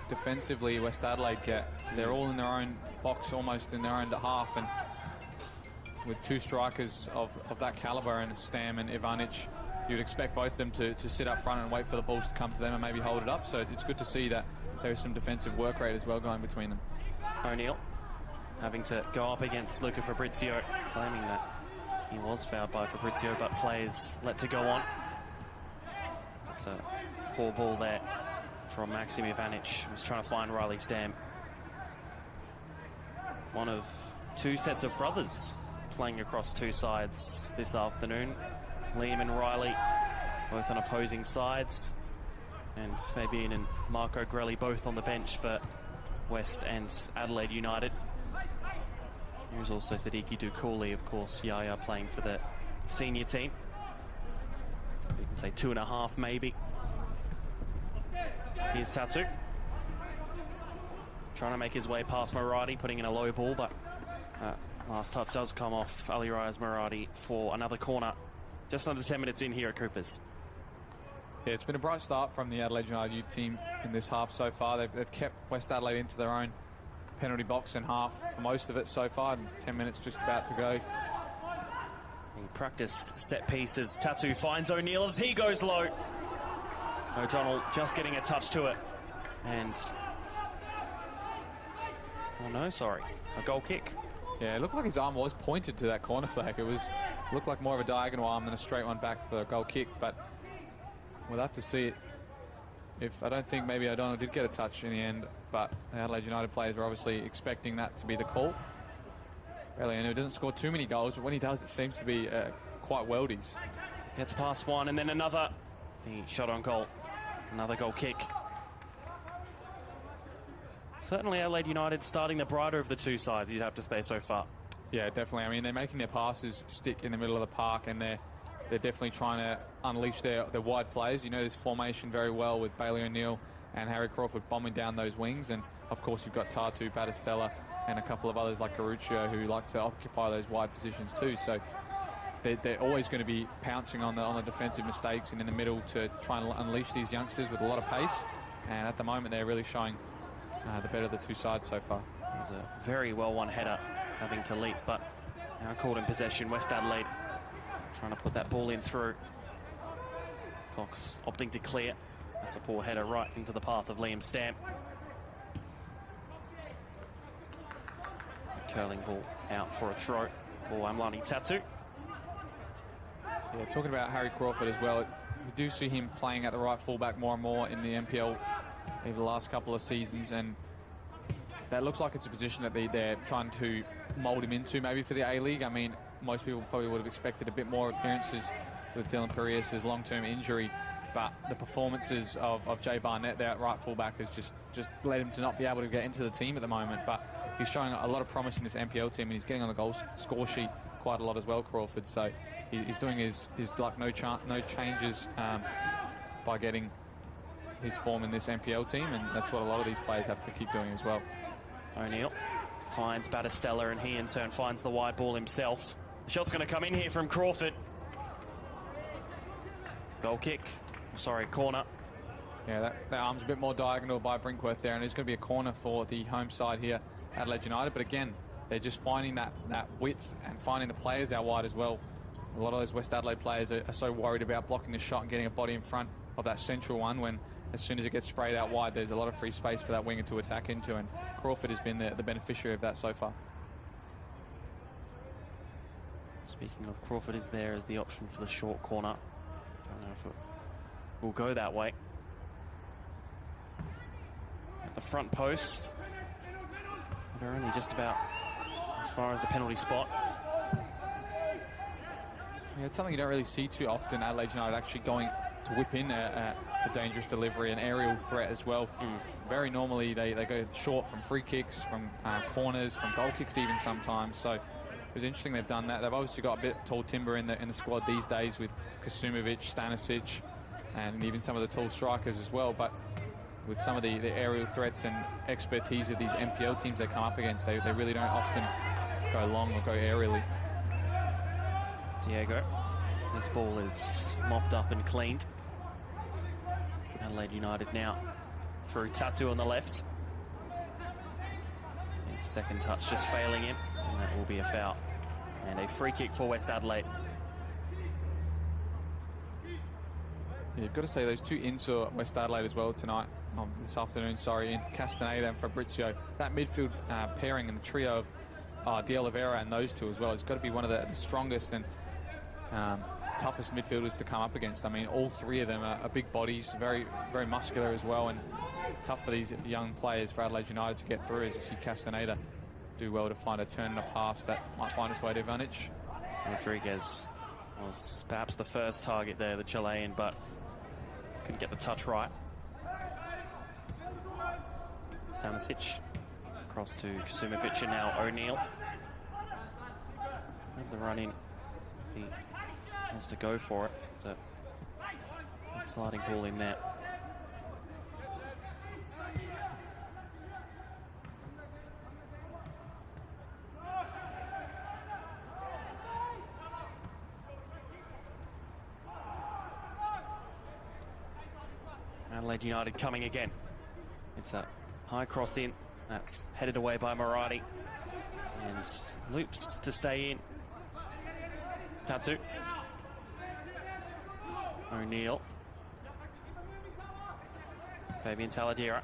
defensively West Adelaide get. They're all in their own box, almost in their own half, and with two strikers of that calibre, and Stam and Ivanic, you'd expect both of them to sit up front and wait for the balls to come to them and maybe hold it up. So it's good to see that there is some defensive work rate as well going between them. O'Neill having to go up against Luca Fabrizio, claiming that he was fouled by Fabrizio, but players let to go on. It's a poor ball there from Maxim Ivanic, who was trying to find Riley Stam. One of two sets of brothers playing across two sides this afternoon. Liam and Riley, both on opposing sides. And Fabian and Marco Grelli both on the bench for West and Adelaide United. Here's also Sadiki Dukuli, of course, Yaya playing for the senior team. You can say 2.5 maybe. Here's Tatu. Trying to make his way past Muradi, putting in a low ball, but last touch does come off Ali Rayas Muradi for another corner. Just under 10 minutes in here at Coopers. Yeah, it's been a bright start from the Adelaide United youth team in this half so far. They've kept West Adelaide into their own penalty box in half for most of it so far, and 10 minutes just about to go. He practiced set pieces. Tatu finds O'Neill as he goes low. O'Donnell just getting a touch to it. And... oh no, sorry. A goal kick. Yeah, it looked like his arm was pointed to that corner flag. It looked like more of a diagonal arm than a straight one back for a goal kick, but we'll have to see it. I don't think maybe O'Donnell did get a touch in the end, but the Adelaide United players were obviously expecting that to be the call. Belliano doesn't score too many goals, but when he does, it seems to be quite worldies. Gets past one, and then another. He shot on goal. Another goal kick. Certainly Adelaide United starting the brighter of the two sides, you'd have to say so far. Yeah, definitely. I mean, they're making their passes stick in the middle of the park, and they're definitely trying to unleash their wide plays. You know this formation very well with Bailey O'Neill and Harry Crawford bombing down those wings, and of course you've got Tatu, Battistella and a couple of others like Garuccio who like to occupy those wide positions too. So they're always going to be pouncing on the defensive mistakes and in the middle to try and unleash these youngsters with a lot of pace, and at the moment they're really showing the better of the two sides so far. It was a very well won header having to leap, but now called in possession. West Adelaide trying to put that ball in through. Cox opting to clear. That's a poor header right into the path of Liam Stamp. Curling ball out for a throw for Amlani Tatu. Yeah, talking about Harry Crawford as well, we do see him playing at the right fullback more and more in the NPL over the last couple of seasons, and that looks like it's a position that they're trying to mould him into maybe for the A-League. I mean, most people probably would have expected a bit more appearances with Dylan Parias' long-term injury, but the performances of Jay Barnett there at right fullback has just led him to not be able to get into the team at the moment. But he's showing a lot of promise in this NPL team, and he's getting on the goal score sheet quite a lot as well, Crawford. So he's doing his like no changes by getting his form in this NPL team, and that's what a lot of these players have to keep doing as well. O'Neill finds Battistella, and he in turn finds the wide ball himself. The shot's going to come in here from Crawford. Goal kick. Sorry, corner. Yeah, that arm's a bit more diagonal by Brinkworth there, and it's going to be a corner for the home side here, Adelaide United. But again, they're just finding that width and finding the players out wide as well. A lot of those West Adelaide players are so worried about blocking the shot and getting a body in front of that central one, when as soon as it gets sprayed out wide, there's a lot of free space for that winger to attack into, and Crawford has been the beneficiary of that so far. Speaking of, Crawford is there as the option for the short corner. Don't know if it will go that way. At the front post, they're only just about as far as the penalty spot. Yeah, it's something you don't really see too often, Adelaide United actually going to whip in a dangerous delivery, an aerial threat as well. Very normally they go short from free kicks, from corners, from goal kicks even sometimes. So it was interesting they've done that. They've obviously got a bit tall timber in the squad these days with Kasumovic, Stanisic, and even some of the tall strikers as well. But with some of the aerial threats and expertise of these NPL teams they come up against, they really don't often go long or go aerially. Diego, his ball is mopped up and cleaned. Adelaide United now through Tattoo on the left. His second touch just failing him, and that will be a foul. And a free kick for West Adelaide. Yeah, you've got to say those two ins for West Adelaide as well tonight, this afternoon, sorry, in Castaneda and Fabrizio. That midfield pairing and the trio of De Oliveira and those two as well has got to be one of the strongest and toughest midfielders to come up against. I mean, all three of them are big bodies, very, very muscular as well, and tough for these young players for Adelaide United to get through, as you see Castaneda do well to find a turn and a pass that might find its way to Ivanic. Rodriguez was perhaps the first target there, the Chilean, but couldn't get the touch right. Stanisic across to Kasumovic, and now O'Neill. And the run in, if he wants to go for it. It's a sliding ball in there. Adelaide United coming again. It's a high cross in. That's headed away by Maradi. And loops to stay in. Tatsu. O'Neill. Fabian Taladera.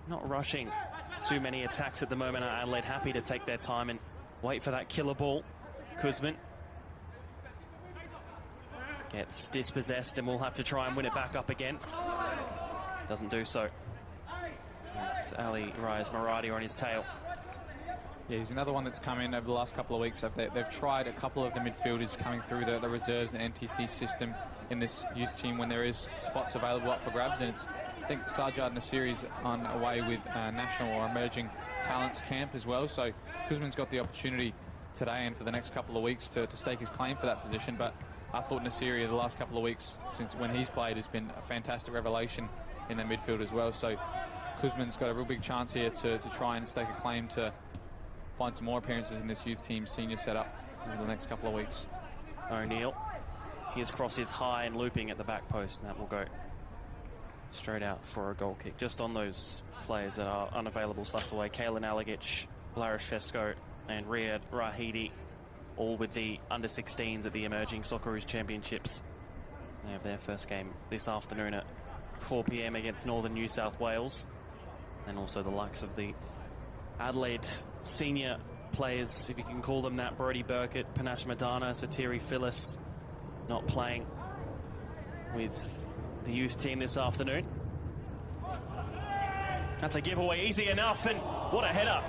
Not rushing too many attacks at the moment. Adelaide happy to take their time and wait for that killer ball. Kuzman gets dispossessed and will have to try and win it back up against. Doesn't do so. With Ali Reyes Maradi on his tail. Yeah, he's another one that's come in over the last couple of weeks. They've tried a couple of the midfielders coming through the reserves, the NTC system in this youth team when there is spots available up for grabs. And it's, I think, Sajjad Nasiri's on away with national or emerging talents camp as well. So Kuzman's got the opportunity today and for the next couple of weeks to stake his claim for that position. But I thought Nasiri the last couple of weeks since when he's played has been a fantastic revelation in the midfield as well. So Kuzman's got a real big chance here to try and stake a claim to find some more appearances in this youth team senior setup over the next couple of weeks. O'Neill, his cross is high and looping at the back post, and that will go straight out for a goal kick. Just on those players that are unavailable, Sasaway, Kalen Alagic, Larish Fesko and Riyad Rahidi, all with the under-16s at the Emerging Socceroos Championships. They have their first game this afternoon at 4 p.m. against Northern New South Wales. And also the likes of the Adelaide senior players, if you can call them that, Brody Burkett, Panache Madana, Satiri Phyllis, not playing with the youth team this afternoon. That's a giveaway, easy enough, and what a header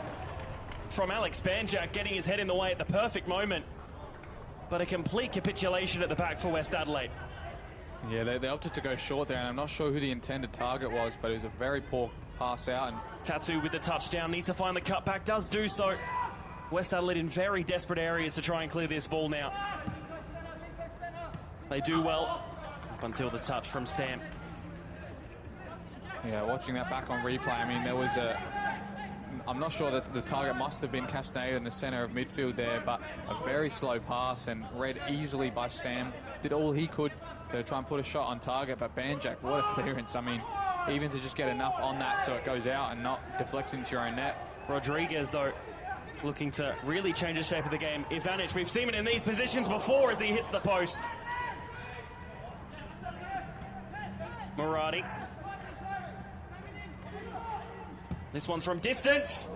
from Alex Banjak, getting his head in the way at the perfect moment. But a complete capitulation at the back for West Adelaide. Yeah, they opted to go short there, and I'm not sure who the intended target was, but it was a very poor pass out. And Tattoo with the touchdown, needs to find the cutback, does do so. West Adelaide in very desperate areas to try and clear this ball now. They do well up until the touch from Stamp. Yeah, watching that back on replay, I mean, there was I'm not sure that the target must have been Castaneda in the centre of midfield there, but a very slow pass and read easily by Stam. Did all he could to try and put a shot on target, but Banjak, what a clearance. I mean, even to just get enough on that so it goes out and not deflects into your own net. Rodriguez, though, looking to really change the shape of the game. Ivanic, we've seen it in these positions before as he hits the post. Maradi. This one's from distance.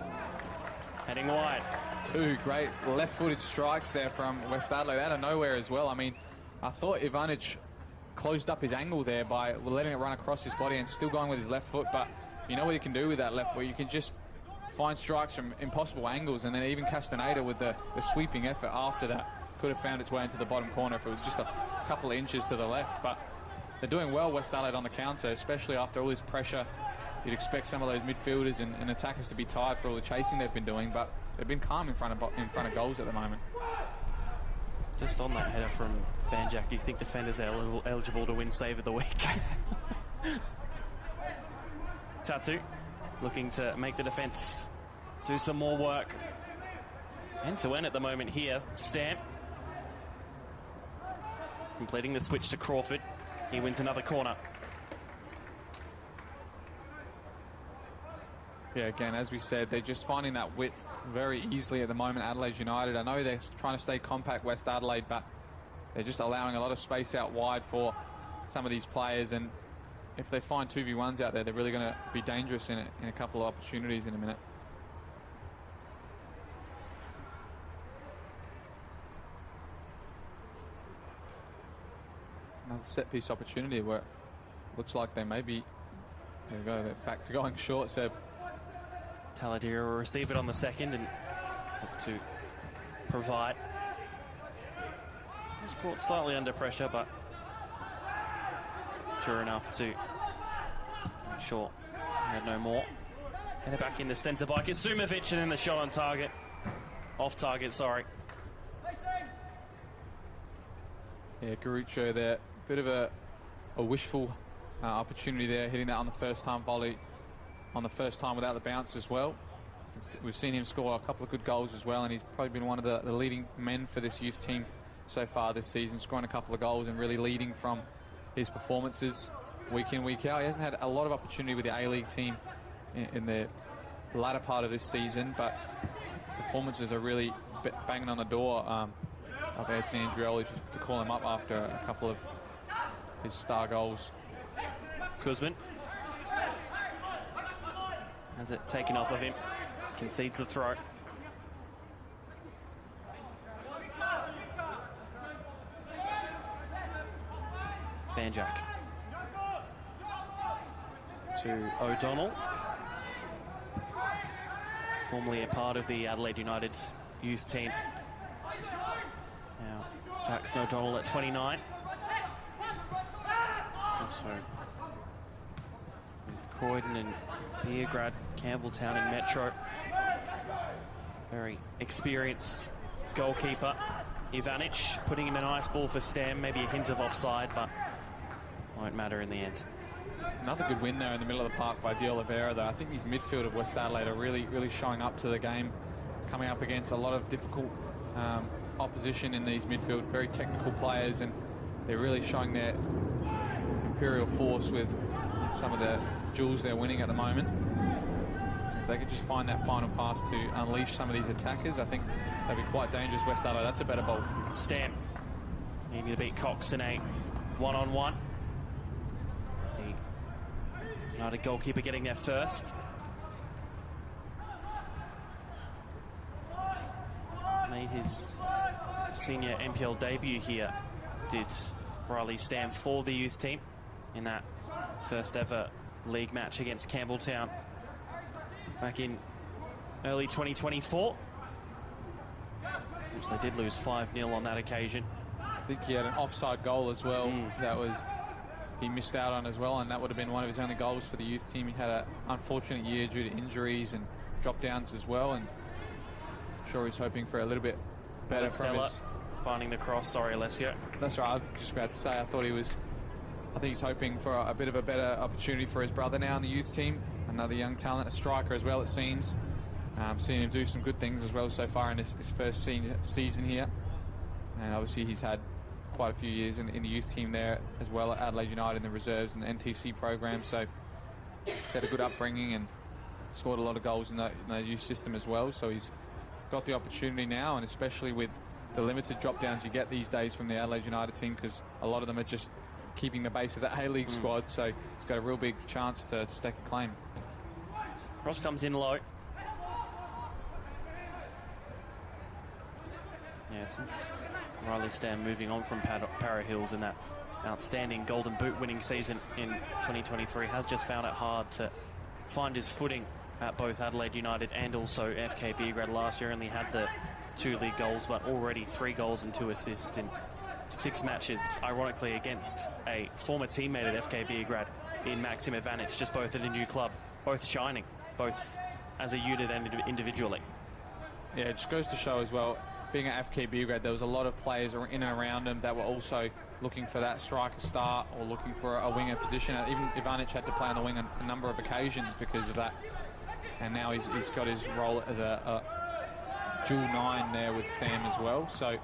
Heading wide. Two great left-footed strikes there from West Adelaide out of nowhere as well. I mean, I thought Ivanic closed up his angle there by letting it run across his body and still going with his left foot, but you know what you can do with that left foot? You can just find strikes from impossible angles, and then even Castaneda with the sweeping effort after that could have found its way into the bottom corner if it was just a couple of inches to the left. But they're doing well, West Adelaide, on the counter, especially after all this pressure. You'd expect some of those midfielders and attackers to be tired for all the chasing they've been doing, but they've been calm in front of goals at the moment. Just on that header from Banjak, do you think defenders are eligible to win Save of the Week? Tattoo looking to make the defence do some more work. End-to-end at the moment here. Stamp completing the switch to Crawford. He wins another corner. Yeah, again, as we said, they're just finding that width very easily at the moment, Adelaide United. I know they're trying to stay compact, West Adelaide, but they're just allowing a lot of space out wide for some of these players. And if they find 2v1s out there, they're really going to be dangerous in a couple of opportunities in a minute. Another set-piece opportunity where it looks like they may be... There we go, they're back to going short, so... Talladega will receive it on the second and look to provide. He's caught slightly under pressure, but sure enough to make sure he had no more. Headed back in the centre by Kasumovic, and then the shot on target. Off target, sorry. Yeah, Garucho there. Bit of a wishful opportunity there, hitting that on the first time volley. On the first time without the bounce as well. We've seen him score a couple of good goals as well, and he's probably been one of the leading men for this youth team so far this season, scoring a couple of goals and really leading from his performances week in, week out. He hasn't had a lot of opportunity with the A-League team in the latter part of this season, but his performances are really banging on the door of Anthony Andrioli to call him up after a couple of his star goals. Kuzman has it taken off of him, concedes the throw. Banjak to O'Donnell, formerly a part of the Adelaide United youth team. Now Jackson O'Donnell at 29. Also with Croydon and Beergrad, Campbelltown and Metro. Very experienced goalkeeper. Ivanic putting in a nice ball for Stam, maybe a hint of offside, but won't matter in the end. Another good win there in the middle of the park by De Oliveira, though. I think these midfield of West Adelaide are really showing up to the game, coming up against a lot of difficult opposition in these midfield, very technical players, and they're really showing their imperial force with some of the duels they're winning at the moment. If they could just find that final pass to unleash some of these attackers, I think they'd be quite dangerous. West Adelaide, that's a better ball. Stam needing to beat Cox in a one-on-one. The United goalkeeper getting there first. Made his senior NPL debut here, did Riley Stam for the youth team in that first ever league match against Campbelltown back in early 2024, which they did lose 5-0 on that occasion. I think he had an offside goal as well. That was he missed out on as well, and that would have been one of his only goals for the youth team. He had an unfortunate year due to injuries and drop downs as well, and I'm sure he's hoping for a little bit better from his... Finding the cross, sorry Alessio. That's right, I was just about to say, I think he's hoping for a bit of a better opportunity for his brother now in the youth team. Another young talent, a striker as well, it seems. Seeing him do some good things as well so far in his first season here. And obviously he's had quite a few years in the youth team there as well at Adelaide United in the reserves and the NTC program. So he's had a good upbringing and scored a lot of goals in the youth system as well. So he's got the opportunity now, and especially with the limited drop downs you get these days from the Adelaide United team, because a lot of them are just keeping the base of that A-League squad, so he's got a real big chance to stake a claim. Cross comes in low. Yeah, since Riley Stam moving on from Para Hills in that outstanding Golden Boot winning season in 2023, has just found it hard to find his footing at both Adelaide United and also FK Beergrad. Last year only had the 2 league goals, but already 3 goals and 2 assists in 6 matches, ironically against a former teammate at FK Beergrad in Maxim Ivanic, just both at a new club, both shining, both as a unit and individually. Yeah, it just goes to show as well, being at FK Beergrad, there was a lot of players in and around him that were also looking for that striker start or looking for a winger position. Even Ivanic had to play on the wing on a number of occasions because of that, and now he's got his role as a dual 9 there with Stam as well. So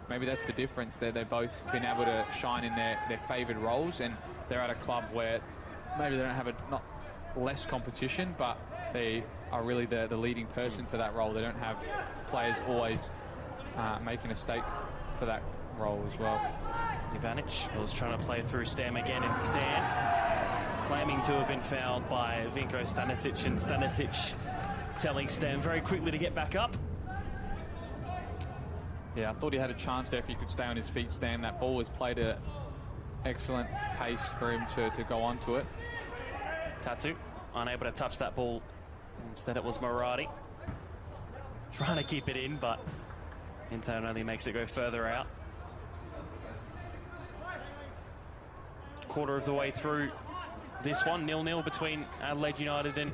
maybe that's the difference. They've both been able to shine in their favoured roles, and they're at a club where maybe they don't have not less competition, but they are really the leading person for that role. They don't have players always making a stake for that role as well. Ivanic was trying to play through Stam again, and Stan claiming to have been fouled by Vinko Stanisic, and Stanisic telling Stam very quickly to get back up. Yeah, I thought he had a chance there if he could stay on his feet, Stan. That ball was played at excellent pace for him to go onto it. Tatu unable to touch that ball. Instead it was Maradi trying to keep it in, but Intone only makes it go further out. Quarter of the way through this one, 0-0 between Adelaide United and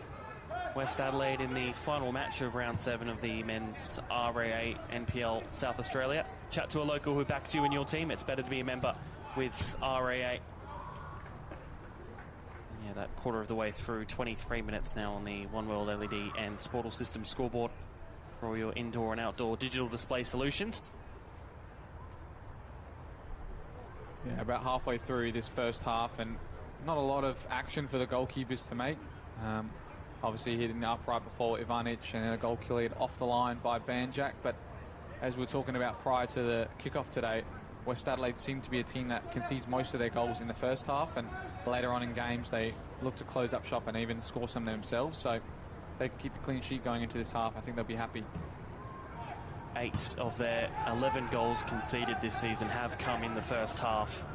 West Adelaide in the final match of round 7 of the men's RAANPL South Australia. Chat to a local who backed you and your team. It's better to be a member with RAA. Yeah, that quarter of the way through, 23 minutes now on the One World LED and Sportal System scoreboard for all your indoor and outdoor digital display solutions. Yeah, about halfway through this first half, and not a lot of action for the goalkeepers to make. Obviously hitting the upright before Ivanic, and then a goal cleared off the line by Banjak. But as we were talking about prior to the kickoff today, West Adelaide seem to be a team that concedes most of their goals in the first half, and later on in games they look to close up shop and even score some themselves. So they keep a clean sheet going into this half. I think they'll be happy. 8 of their 11 goals conceded this season have come in the first half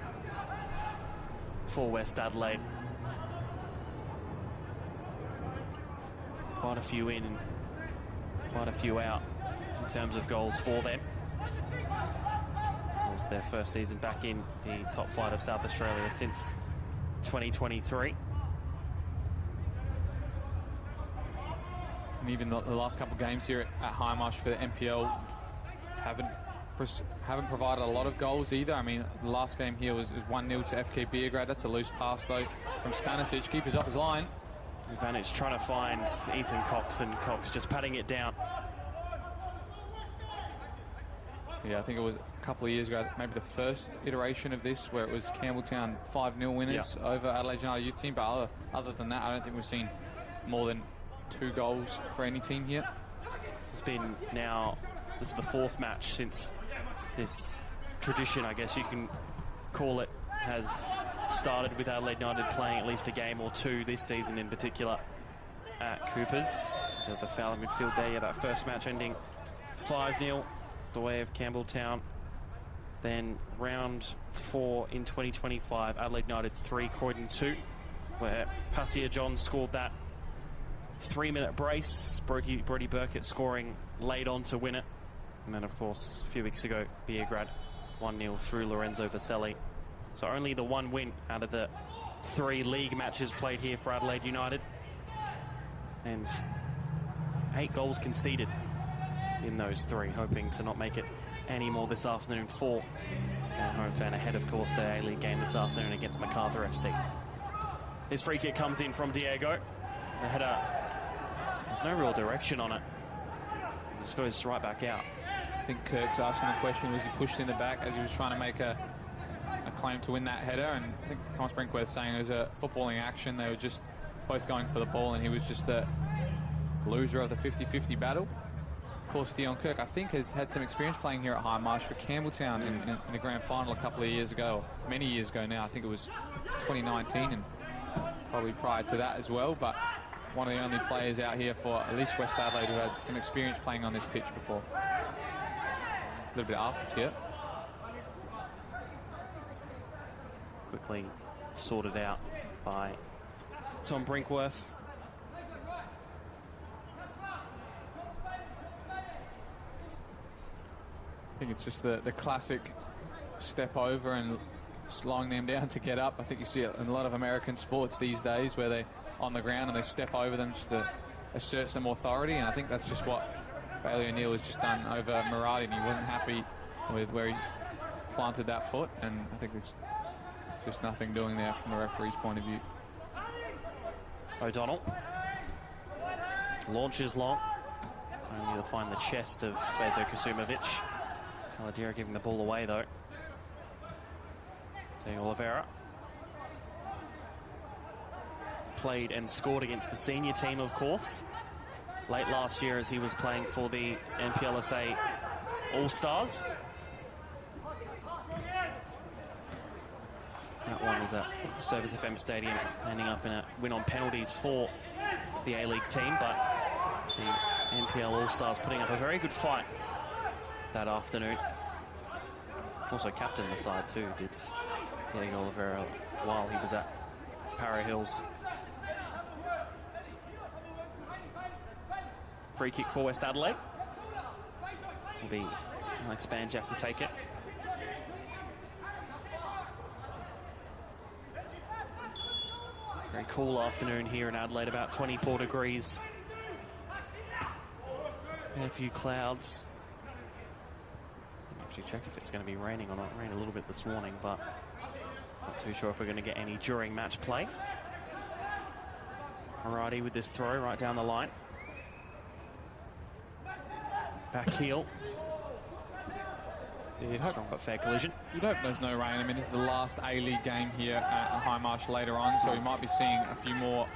for West Adelaide. Quite a few in and quite a few out in terms of goals for them. It was their first season back in the top flight of South Australia since 2023. And even the last couple of games here at Hindmarsh for the NPL haven't provided a lot of goals either. I mean, the last game here was 1-0 to FK Beograd. That's a loose pass though from Stanisic. Keeper's off his line. Ivanic trying to find Ethan Cox, and Cox just patting it down. Yeah, I think it was a couple of years ago, maybe the first iteration of this, where it was Campbelltown 5-0 winners over Adelaide United youth team. But other than that, I don't think we've seen more than 2 goals for any team here. It's been now, this is the 4th match since this tradition, I guess you can call it, has started with Adelaide United playing at least a game or 2 this season in particular at Coopers. There's a foul in midfield there. Yeah, that first match ending 5-0 the way of Campbelltown. Then round 4 in 2025, Adelaide United 3, Croydon 2, where Passia John scored that 3-minute brace. Brody Burkett scoring late on to win it. And then, of course, a few weeks ago, Beograd 1-0 through Lorenzo Baselli. So only the 1 win out of the 3 league matches played here for Adelaide United. And 8 goals conceded in those 3, hoping to not make it any more this afternoon for our home fan ahead, of course, their A-League game this afternoon against MacArthur FC. His free kick comes in from Diego. The header, there's no real direction on it. It just goes right back out. I think Kirk's asking the question, was he pushed in the back as he was trying to make a claim to win that header? And I think Thomas Brinkworth saying it was a footballing action. They were just both going for the ball, and he was just the loser of the 50-50 battle. Of course, Dion Kirk, I think, has had some experience playing here at Hindmarsh for Campbelltown in the grand final a couple of years ago, many years ago now. I think it was 2019 and probably prior to that as well. But one of the only players out here for at least West Adelaide who had some experience playing on this pitch before. A little bit of afters here. Quickly sorted out by Tom Brinkworth. I think it's just the classic step over and slowing them down to get up. I think you see it in a lot of American sports these days where they're on the ground and they step over them just to assert some authority, and I think that's just what Bailey O'Neill has just done over Maradi, and he wasn't happy with where he planted that foot, and I think there's just nothing doing there from the referee's point of view. O'Donnell launches long, only to find the chest of Fezo Kasumovic. Taladera giving the ball away though. Diego Oliveira. Played and scored against the senior team, of course. Late last year as he was playing for the RAANPLSA All-Stars. That one was at Service FM Stadium, ending up in a win on penalties for the A-League team, but the NPL All-Stars putting up a very good fight that afternoon. Also captained the side too, did Diego Oliveira while he was at Para Hills. Free kick for West Adelaide. Will be Alex Banjak to take it. Very cool afternoon here in Adelaide, about 24 degrees. A few clouds. Didn't actually check if it's going to be raining or not. It rained a little bit this morning, but not too sure if we're going to get any during match play. Alrighty with this throw right down the line. Back heel. Yeah, strong but fair collision. You'd hope there's no rain. I mean, this is the last A-League game here at High Marsh later on, so we might be seeing a few more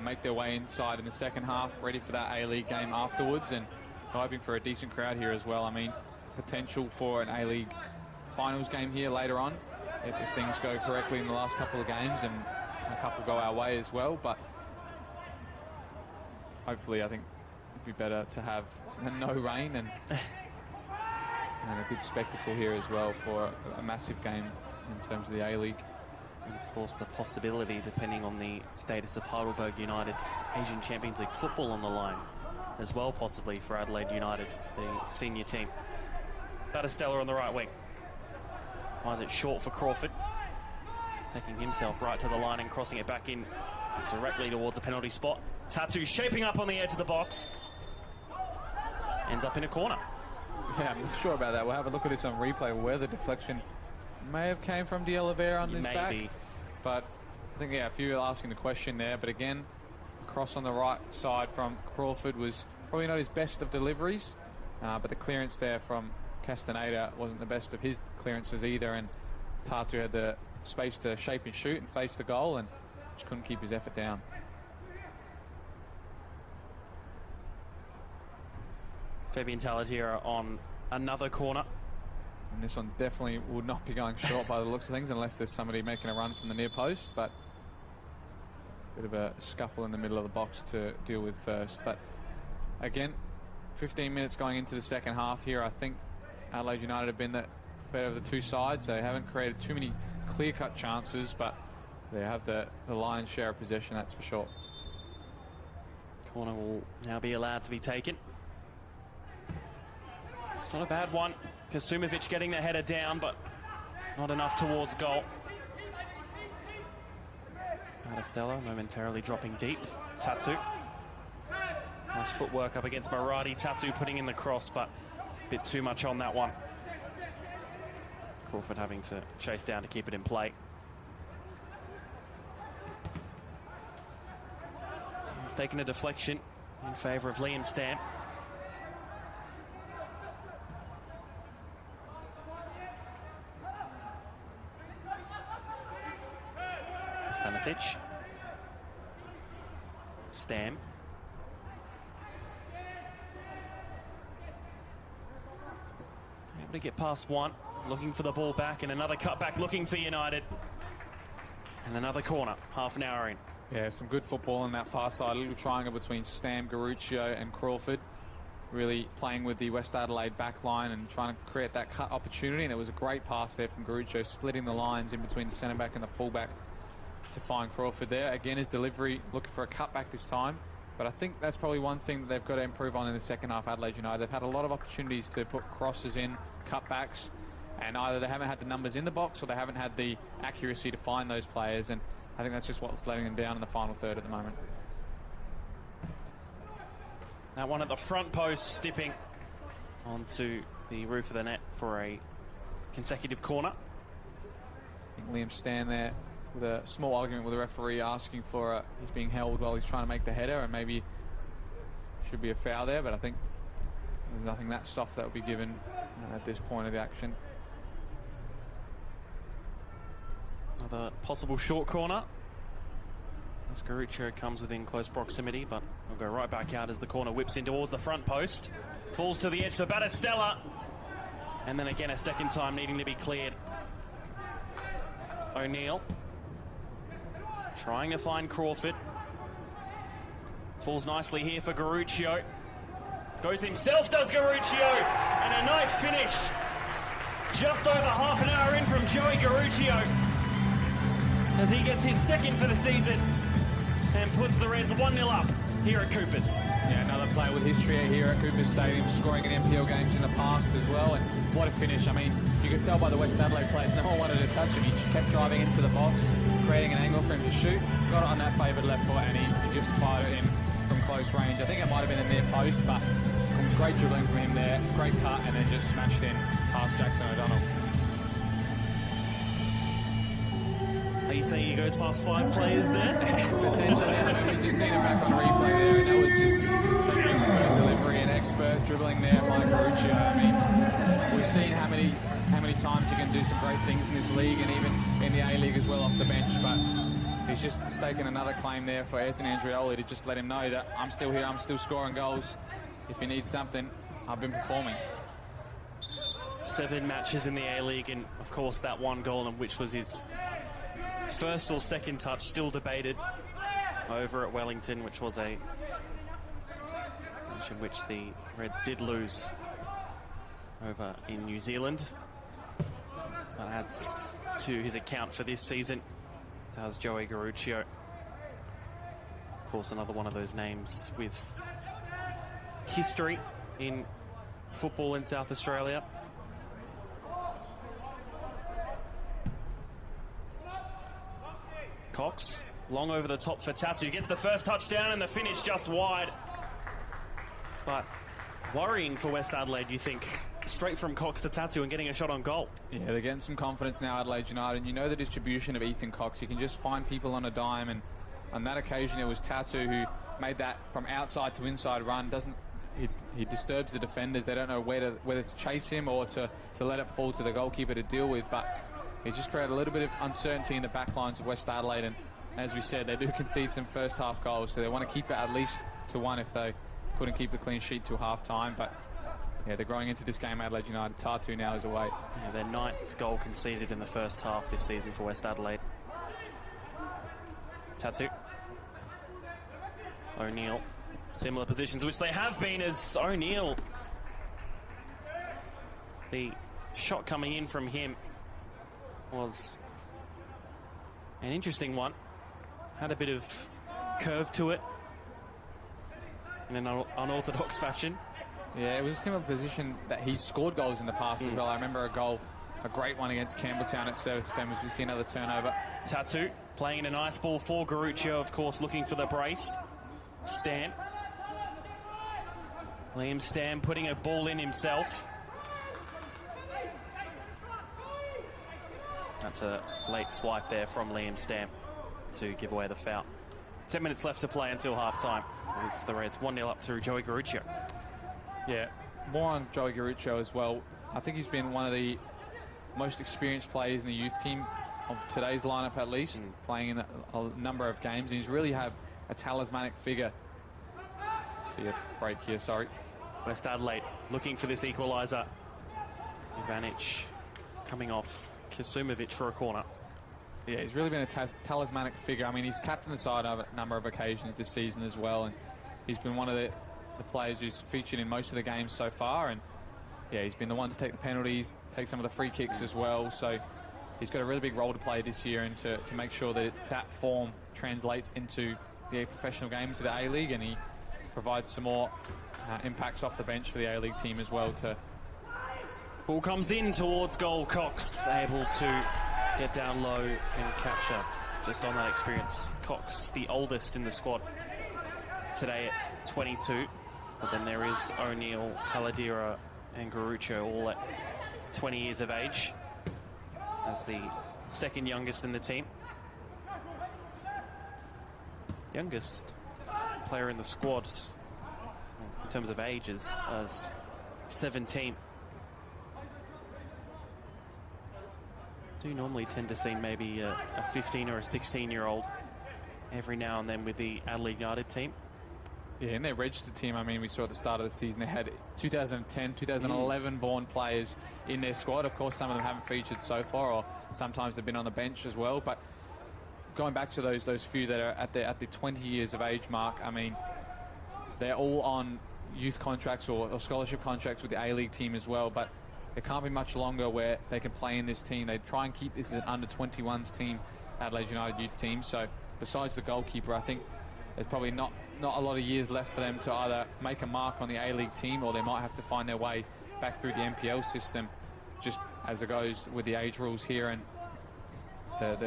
make their way inside in the second half, ready for that A-League game afterwards, and hoping for a decent crowd here as well. I mean, potential for an A-League finals game here later on, if things go correctly in the last couple of games, and a couple go our way as well, but hopefully I think it'd be better to have no rain and a good spectacle here as well for a massive game in terms of the A-League. And of course the possibility, depending on the status of Heidelberg United's Asian Champions League football on the line as well, possibly for Adelaide United, the senior team. Battistella on the right wing. Finds it short for Crawford. Taking himself right to the line and crossing it back in directly towards the penalty spot. Tatu shaping up on the edge of the box. Ends up in a corner. Yeah, I'm not sure about that. We'll have a look at this on replay, where the deflection may have came from De Oliveira on this back. But I think, yeah, if you were asking the question there, but again, across on the right side from Crawford was probably not his best of deliveries, but the clearance there from Castaneda wasn't the best of his clearances either, and Tatu had the space to shape and shoot and face the goal and just couldn't keep his effort down. Fabian Taladera on another corner. And this one definitely would not be going short by the looks of things, unless there's somebody making a run from the near post, but a bit of a scuffle in the middle of the box to deal with first. But again, 15 minutes going into the second half here. I think Adelaide United have been the better of the two sides. They haven't created too many clear-cut chances, but they have the lion's share of possession, that's for sure. Corner will now be allowed to be taken. It's not a bad one. Kasumovic getting the header down, but not enough towards goal. Battistella momentarily dropping deep. Tatu. Nice footwork up against Maradi. Tatu putting in the cross, but a bit too much on that one. Crawford having to chase down to keep it in play. He's taken a deflection in favour of Liam Stam. Stanisic. Stam. Able to get past one. Looking for the ball back, and another cutback looking for United. And another corner, half an hour in. Yeah, some good football on that far side. A little triangle between Stam, Garuccio and Crawford. Really playing with the West Adelaide back line and trying to create that cut opportunity. And it was a great pass there from Garuccio, splitting the lines in between the centre-back and the full-back to find Crawford there. Again, his delivery, looking for a cutback this time. But I think that's probably one thing that they've got to improve on in the second half, Adelaide United. They've had a lot of opportunities to put crosses in, cutbacks, and either they haven't had the numbers in the box or they haven't had the accuracy to find those players. And I think that's just what's letting them down in the final third at the moment. That one at the front post, stepping onto the roof of the net for a consecutive corner. I think Liam Stan there with a small argument with the referee, asking for he's being held while he's trying to make the header, and maybe should be a foul there, but I think There's nothing that soft that will be given at this point of the action. Another possible short corner. As Garuccio comes within close proximity, but will go right back out as the corner whips in towards the front post. Falls to the edge for Battistella. And then again a second time needing to be cleared. O'Neill trying to find Crawford. Falls nicely here for Garuccio. Goes himself, does Garuccio. And a nice finish. Just over half an hour in from Joey Garuccio, as he gets his second for the season and puts the Reds 1-0 up here at Coopers. Yeah, another player with history here at Coopers Stadium, scoring in NPL games in the past as well. And what a finish. I mean, you could tell by the West Adelaide players, no one wanted to touch him. He just kept driving into the box, creating an angle for him to shoot. Got it on that favoured left foot, and he just fired at him from close range. I think it might have been a near post, but great dribbling from him there. Great cut, and then just smashed in past Jackson O'Donnell. Are you saying he goes past 5 players there? Potentially. I mean, we've just seen him back on replay there, and that was just an expert delivery and expert dribbling there by Garuccio. I mean, we've seen how many times he can do some great things in this league and even in the A-League as well off the bench, but he's just staking another claim there for Anthony Andrioli to just let him know that I'm still here, I'm still scoring goals. If you need something, I've been performing. 7 matches in the A-League, and of course that one goal, in which was his first or second touch, still debated over at Wellington, which was a match in which the Reds did lose over in New Zealand. That adds to his account for this season. That was Joey Garuccio. Of course, another one of those names with history in football in South Australia. Cox, long over the top for Tatu. Gets the first touchdown and the finish just wide. But worrying for West Adelaide, you think, straight from Cox to Tatu and getting a shot on goal. Yeah, they're getting some confidence now, Adelaide United. And you know the distribution of Ethan Cox. He can just find people on a dime. And on that occasion, it was Tatu who made that from outside to inside run. He disturbs the defenders. They don't know whether to chase him or to let it fall to the goalkeeper to deal with. But he's just created a little bit of uncertainty in the back lines of West Adelaide, and as we said, they do concede some first half goals, so they want to keep it at least to 1 if they couldn't keep the clean sheet till half time. But yeah, they're growing into this game, Adelaide United. Tatu now is away. Yeah, their 9th goal conceded in the first half this season for West Adelaide. Tatu. O'Neill. Similar positions, which they have been, as O'Neill, the shot coming in from him was an interesting one. Had a bit of curve to it in an unorthodox fashion. Yeah, it was a similar position that he's scored goals in the past as well. I remember a great one against Campbelltown at Service FM as we see another turnover. Tatu playing in a nice ball for Garuccio, of course, looking for the brace. Stan. Liam Stan putting a ball in himself. That's a late swipe there from Liam Stam to give away the foul. 10 minutes left to play until half-time, with the Reds 1-0 up through Joey Garuccio. Yeah, more on Joey Garuccio as well. I think he's been one of the most experienced players in the youth team of today's lineup, at least, playing in a number of games. And he's really had a talismanic figure. See a break here, sorry. West Adelaide looking for this equaliser. Ivanic coming off Kasumovic for a corner. Yeah, he's really been a talismanic figure. I mean, he's captained the side on a number of occasions this season as well, and he's been one of the players who's featured in most of the games so far. And yeah, he's been the one to take the penalties, take some of the free kicks as well. So he's got a really big role to play this year, and to make sure that that form translates into the professional games of the A-League, and he provides some more impacts off the bench for the A-League team as well. Ball comes in towards goal. Cox able to get down low and capture just on that experience. Cox, the oldest in the squad today at 22. But then there is O'Neill, Taladera and Garuccio, all at 20 years of age, as the second youngest in the team. Youngest player in the squad in terms of ages, as 17. Do normally tend to see maybe a 15 or a 16-year-old every now and then with the Adelaide United team. Yeah, in their registered team, I mean, we saw at the start of the season they had 2010, 2011 born players in their squad. Of course, some of them haven't featured so far, or sometimes they've been on the bench as well. But going back to those few that are at the 20 years of age mark, I mean, they're all on youth contracts or scholarship contracts with the A-League team as well. But it can't be much longer where they can play in this team. They try and keep this as an under-21s team, Adelaide United youth team. So besides the goalkeeper, I think there's probably not a lot of years left for them to either make a mark on the A-League team, or they might have to find their way back through the NPL system, just as it goes with the age rules here and what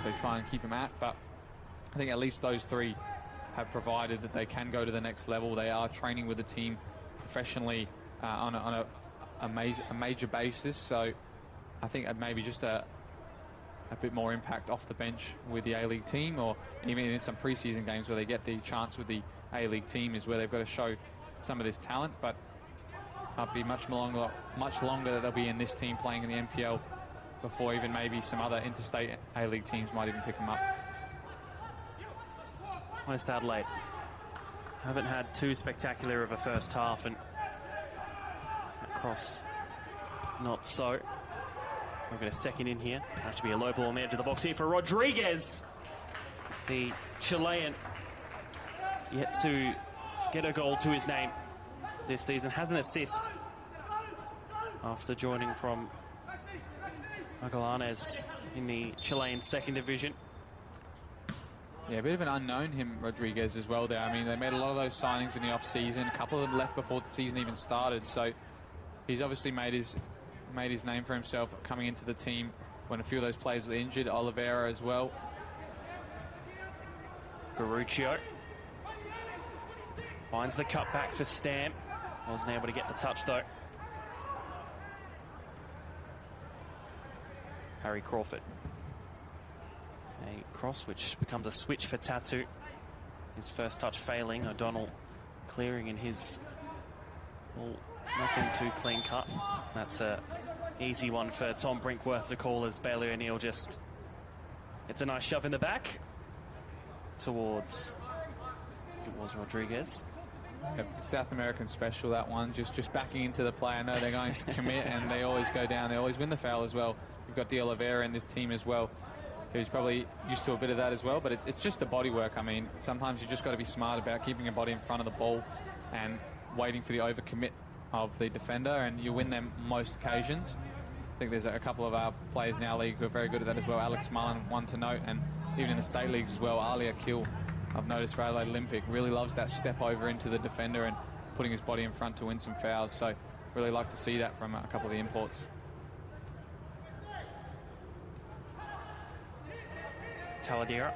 they try and keep them at. But I think at least those three have provided that they can go to the next level. They are training with the team professionally on a major basis. So I think maybe just a bit more impact off the bench with the A-League team, or even in some preseason games where they get the chance with the A-League team is where they've got to show some of this talent. But might be much longer that they'll be in this team playing in the NPL before even maybe some other interstate A-League teams might even pick them up. West Adelaide haven't had too spectacular of a first half, and that cross not so. We'll get a second in here. That should be a low ball on the edge of the box here for Rodriguez. The Chilean yet to get a goal to his name this season. Has an assist after joining from Magallanes in the Chilean second division. Yeah, a bit of an unknown, him, Rodriguez, as well there. I mean, they made a lot of those signings in the off-season. A couple of them left before the season even started. So he's obviously made his name for himself coming into the team when a few of those players were injured. Oliveira as well. Garuccio finds the cut back for Stamp. Wasn't able to get the touch though. Harry Crawford. A cross which becomes a switch for Tatu. His first touch failing. O'Donnell clearing in his ball. Nothing too clean cut. That's a easy one for Tom Brinkworth to call, as Bailey O'Neill just... It's a nice shove in the back towards... It was Rodriguez. Yeah, South American special, that one. Just backing into the play. I know they're going to commit and they always go down. They always win the foul as well. You've got De Oliveira in this team as well, who's probably used to a bit of that as well. But it's just the body work. I mean, sometimes you just got to be smart about keeping your body in front of the ball and waiting for the overcommit of the defender, and you win them most occasions. I think there's a couple of our players in our league who are very good at that as well. Alex Mullen, one to note, and even in the state leagues as well. Ali Akil, I've noticed for Adelaide Olympic, really loves that step over into the defender and putting his body in front to win some fouls. So really like to see that from a couple of the imports. Taladera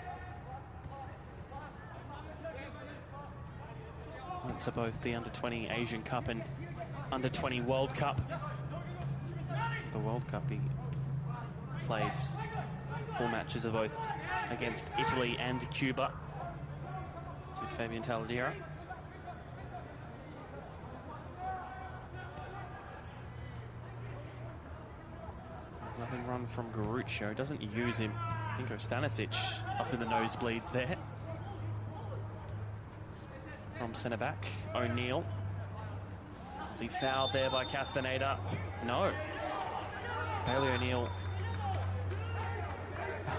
went to both the Under-20 Asian Cup and Under-20 World Cup. The World Cup, he played 4 matches of both against Italy and Cuba. To Fabian Taladera. Loving run from Garuccio. Doesn't use him. I think Stanisic up in the nosebleeds there. From centre back, O'Neill. Was he fouled there by Castaneda? No. Bailey O'Neill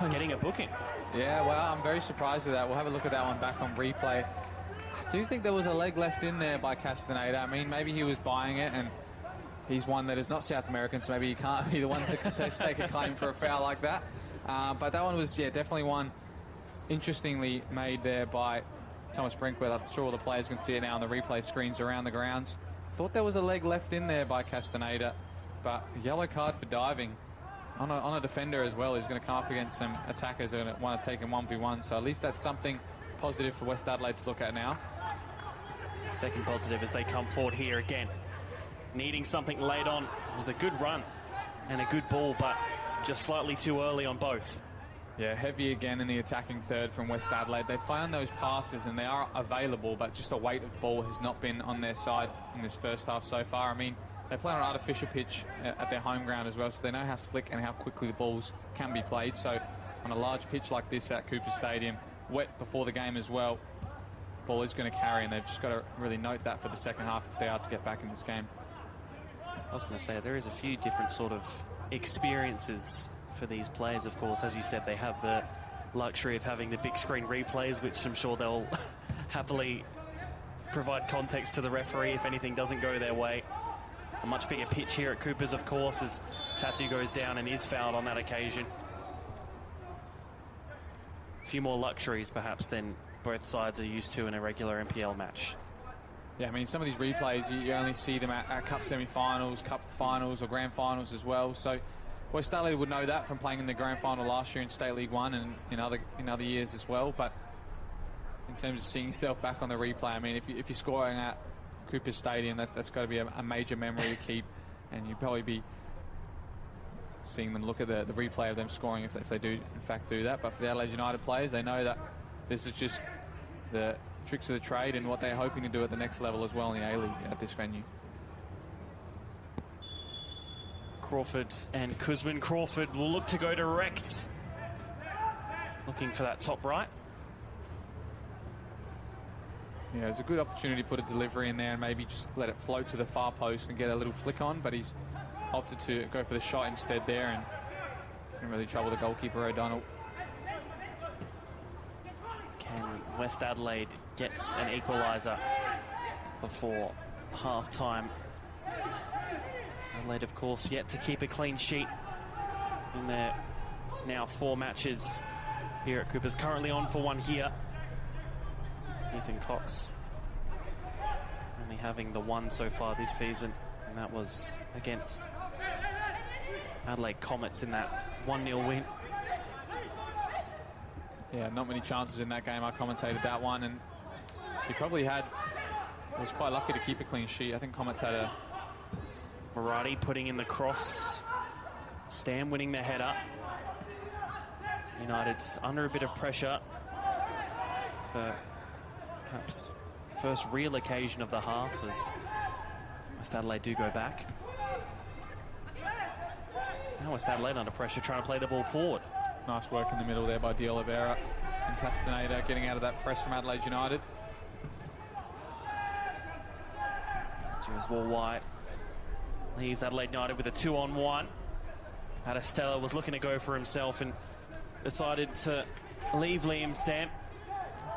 getting a booking. Yeah, well, I'm very surprised with that. We'll have a look at that one back on replay. I do think there was a leg left in there by Castaneda. I mean, maybe he was buying it, and he's one that is not South American, so maybe he can't be the one to stake a claim for a foul like that. But that one was, yeah, definitely one interestingly made there by Thomas Brinkworth. I'm sure all the players can see it now on the replay screens around the grounds. Thought there was a leg left in there by Castaneda, but a yellow card for diving on a defender as well, who's going to come up against some attackers who are going to want to take him 1v1. So at least that's something positive for West Adelaide to look at now. Second positive as they come forward here again. Needing something late on. It was a good run and a good ball, but just slightly too early on both. Yeah, heavy again in the attacking third from West Adelaide. They found those passes and they are available, but just the weight of ball has not been on their side in this first half so far. I mean, they play on an artificial pitch at their home ground as well, so they know how slick and how quickly the balls can be played. So on a large pitch like this at Cooper Stadium, wet before the game as well, ball is going to carry, and they've just got to really note that for the second half if they are to get back in this game. I was going to say, there is a few different sort of experiences for these players, of course. As you said, they have the luxury of having the big screen replays, which I'm sure they'll happily provide context to the referee if anything doesn't go their way. A much bigger pitch here at Cooper's, of course, as Tatu goes down and is fouled on that occasion. A few more luxuries, perhaps, than both sides are used to in a regular NPL match. Yeah, I mean, some of these replays, you only see them at cup semi-finals, cup finals, or grand finals as well. So West Adelaide would know that from playing in the grand final last year in State League 1 and in other years as well. But in terms of seeing yourself back on the replay, I mean, if you're scoring at Cooper Stadium, that's got to be a major memory to keep, and you'd probably be seeing them look at the replay of them scoring if they do in fact do that. But for the Adelaide United players, they know that this is just the tricks of the trade and what they're hoping to do at the next level as well in the A-League at this venue. Crawford and Kuzman. Crawford will look to go direct, looking for that top right. Yeah, it's a good opportunity to put a delivery in there and maybe just let it float to the far post and get a little flick on, but he's opted to go for the shot instead there and didn't really trouble the goalkeeper, O'Donnell. Can West Adelaide get an equaliser before half-time? Adelaide, of course, yet to keep a clean sheet in their now 4 matches here at Cooper's. Currently on for one here. Ethan Cox only having the one so far this season, and that was against Adelaide Comets in that 1-0 win. Yeah, not many chances in that game. I commentated that one, and he probably was quite lucky to keep a clean sheet. I think Comets had a... Marati putting in the cross. Stam winning the header. United's under a bit of pressure for perhaps first real occasion of the half as West Adelaide do go back. Now West Adelaide under pressure, trying to play the ball forward. Nice work in the middle there by De Oliveira and Castaneda getting out of that press from Adelaide United. Here's Wall White. Leaves Adelaide United with a 2-on-1. Adestella was looking to go for himself and decided to leave Liam Stamp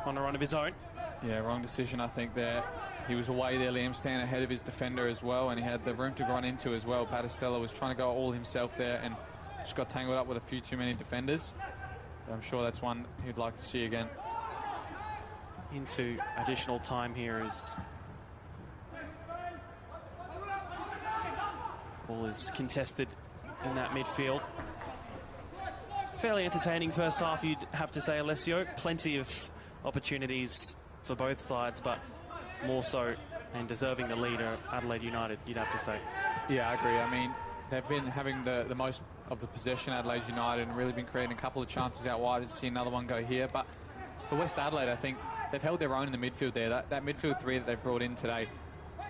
on a run of his own. Yeah, wrong decision, I think, there. He was away there, Liam Stamp, ahead of his defender as well, and he had the room to run into as well. Adestella was trying to go all himself there and just got tangled up with a few too many defenders. I'm sure that's one he'd like to see again. Into additional time here as ball is contested in that midfield. Fairly entertaining first half, you'd have to say, Alessio. Plenty of opportunities for both sides, but more so and deserving the leader, Adelaide United, you'd have to say. Yeah, I agree. I mean, they've been having the most of the possession, Adelaide United, and really been creating a couple of chances out wide. To see another one go here, but for West Adelaide, I think they've held their own in the midfield there. That midfield three that they've brought in today.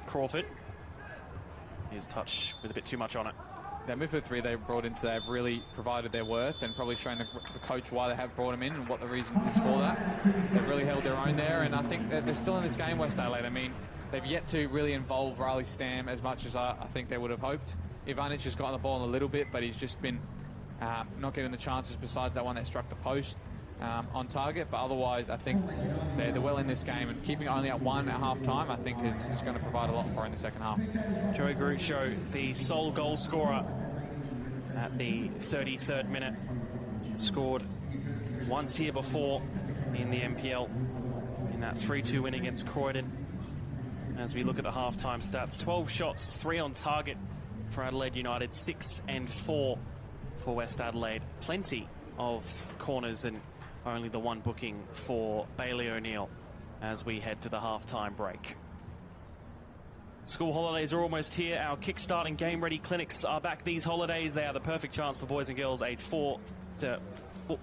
Crawford. His touch with a bit too much on it. That midfield three they brought in today have really provided their worth and probably shown the coach why they have brought him in and what the reason is for that. They've really held their own there, and I think that they're still in this game, West Adelaide. I mean, they've yet to really involve Riley Stam as much as I think they would have hoped. Ivanic has gotten the ball a little bit, but he's just been not getting the chances besides that one that struck the post on target. But otherwise, I think they're well in this game, and keeping it only at 1 at half-time, I think is going to provide a lot for in the second half. Joe Garuccio, the sole goal scorer at the 33rd minute. Scored once here before in the NPL in that 3-2 win against Croydon. As we look at the half-time stats, 12 shots, 3 on target for Adelaide United, 6 and 4 for West Adelaide. Plenty of corners and only the one booking for Bailey O'Neill as we head to the half-time break. School holidays are almost here. Our Kickstart and Game Ready clinics are back these holidays. They are the perfect chance for boys and girls aged 4 to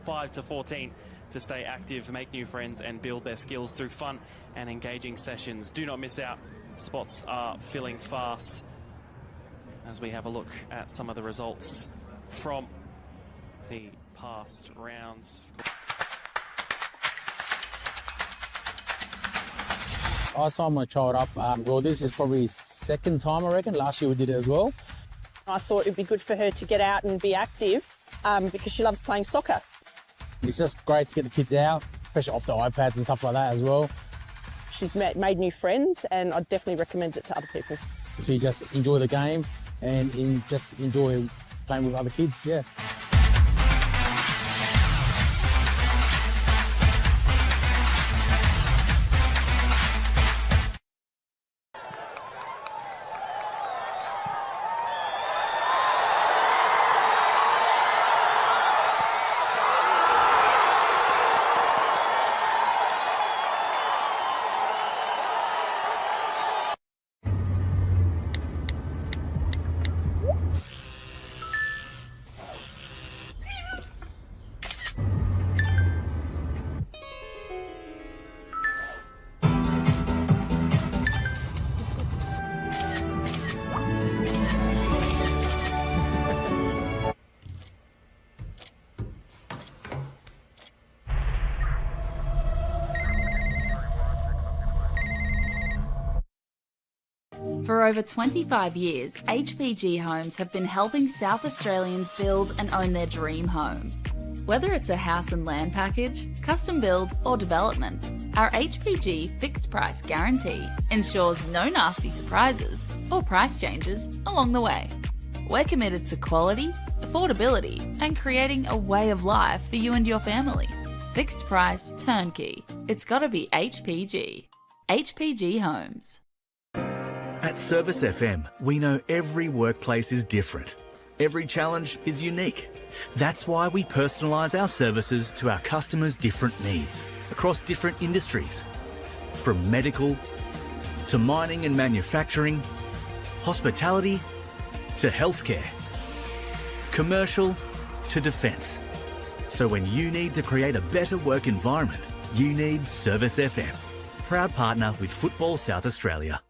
5 to 14 to stay active, make new friends and build their skills through fun and engaging sessions. Do not miss out. Spots are filling fast as we have a look at some of the results from the past rounds. I signed my child up. Well, this is probably second time, I reckon. Last year we did it as well. I thought it'd be good for her to get out and be active because she loves playing soccer. It's just great to get the kids out, especially off the iPads and stuff like that as well. She's made new friends, and I'd definitely recommend it to other people. So you just enjoy the game and just enjoy playing with other kids, yeah. For over 25 years, HPG Homes have been helping South Australians build and own their dream home. Whether it's a house and land package, custom build or development, our HPG fixed price guarantee ensures no nasty surprises or price changes along the way. We're committed to quality, affordability and creating a way of life for you and your family. Fixed price turnkey. It's gotta be HPG. HPG Homes. At Service FM, we know every workplace is different. Every challenge is unique. That's why we personalise our services to our customers' different needs across different industries. From medical to mining and manufacturing, hospitality to healthcare, commercial to defence. So when you need to create a better work environment, you need Service FM. Proud partner with Football South Australia.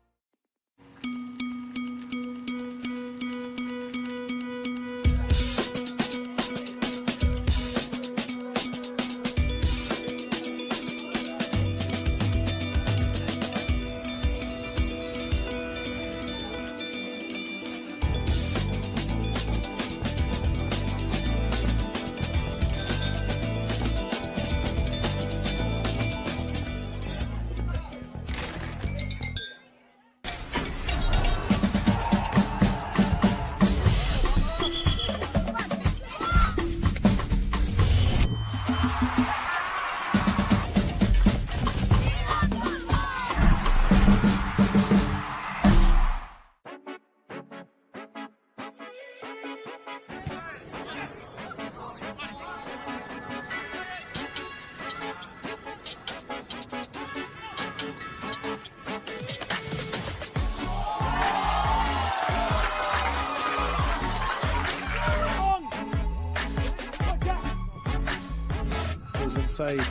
Inside.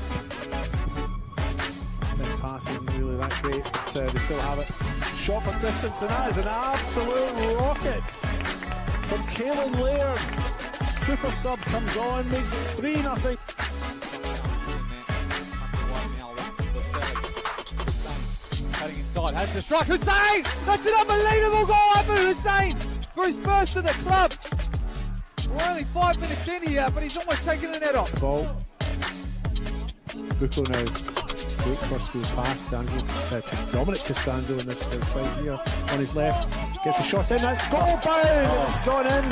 First pass isn't really that great, but they still have it. Shot from distance, and that is an absolute rocket from Caelan Laird. Super sub comes on, makes it 3-0. Cutting inside, has to strike. Hussein! That's an unbelievable goal, Abu Hussein, for his first to the club. We're only 5 minutes in here, but he's almost taken the net off. Ball. Bucco now, great first field pass to Dominic Costanzo on this side here, on his left, gets a shot in, that's goal bound, it's gone in.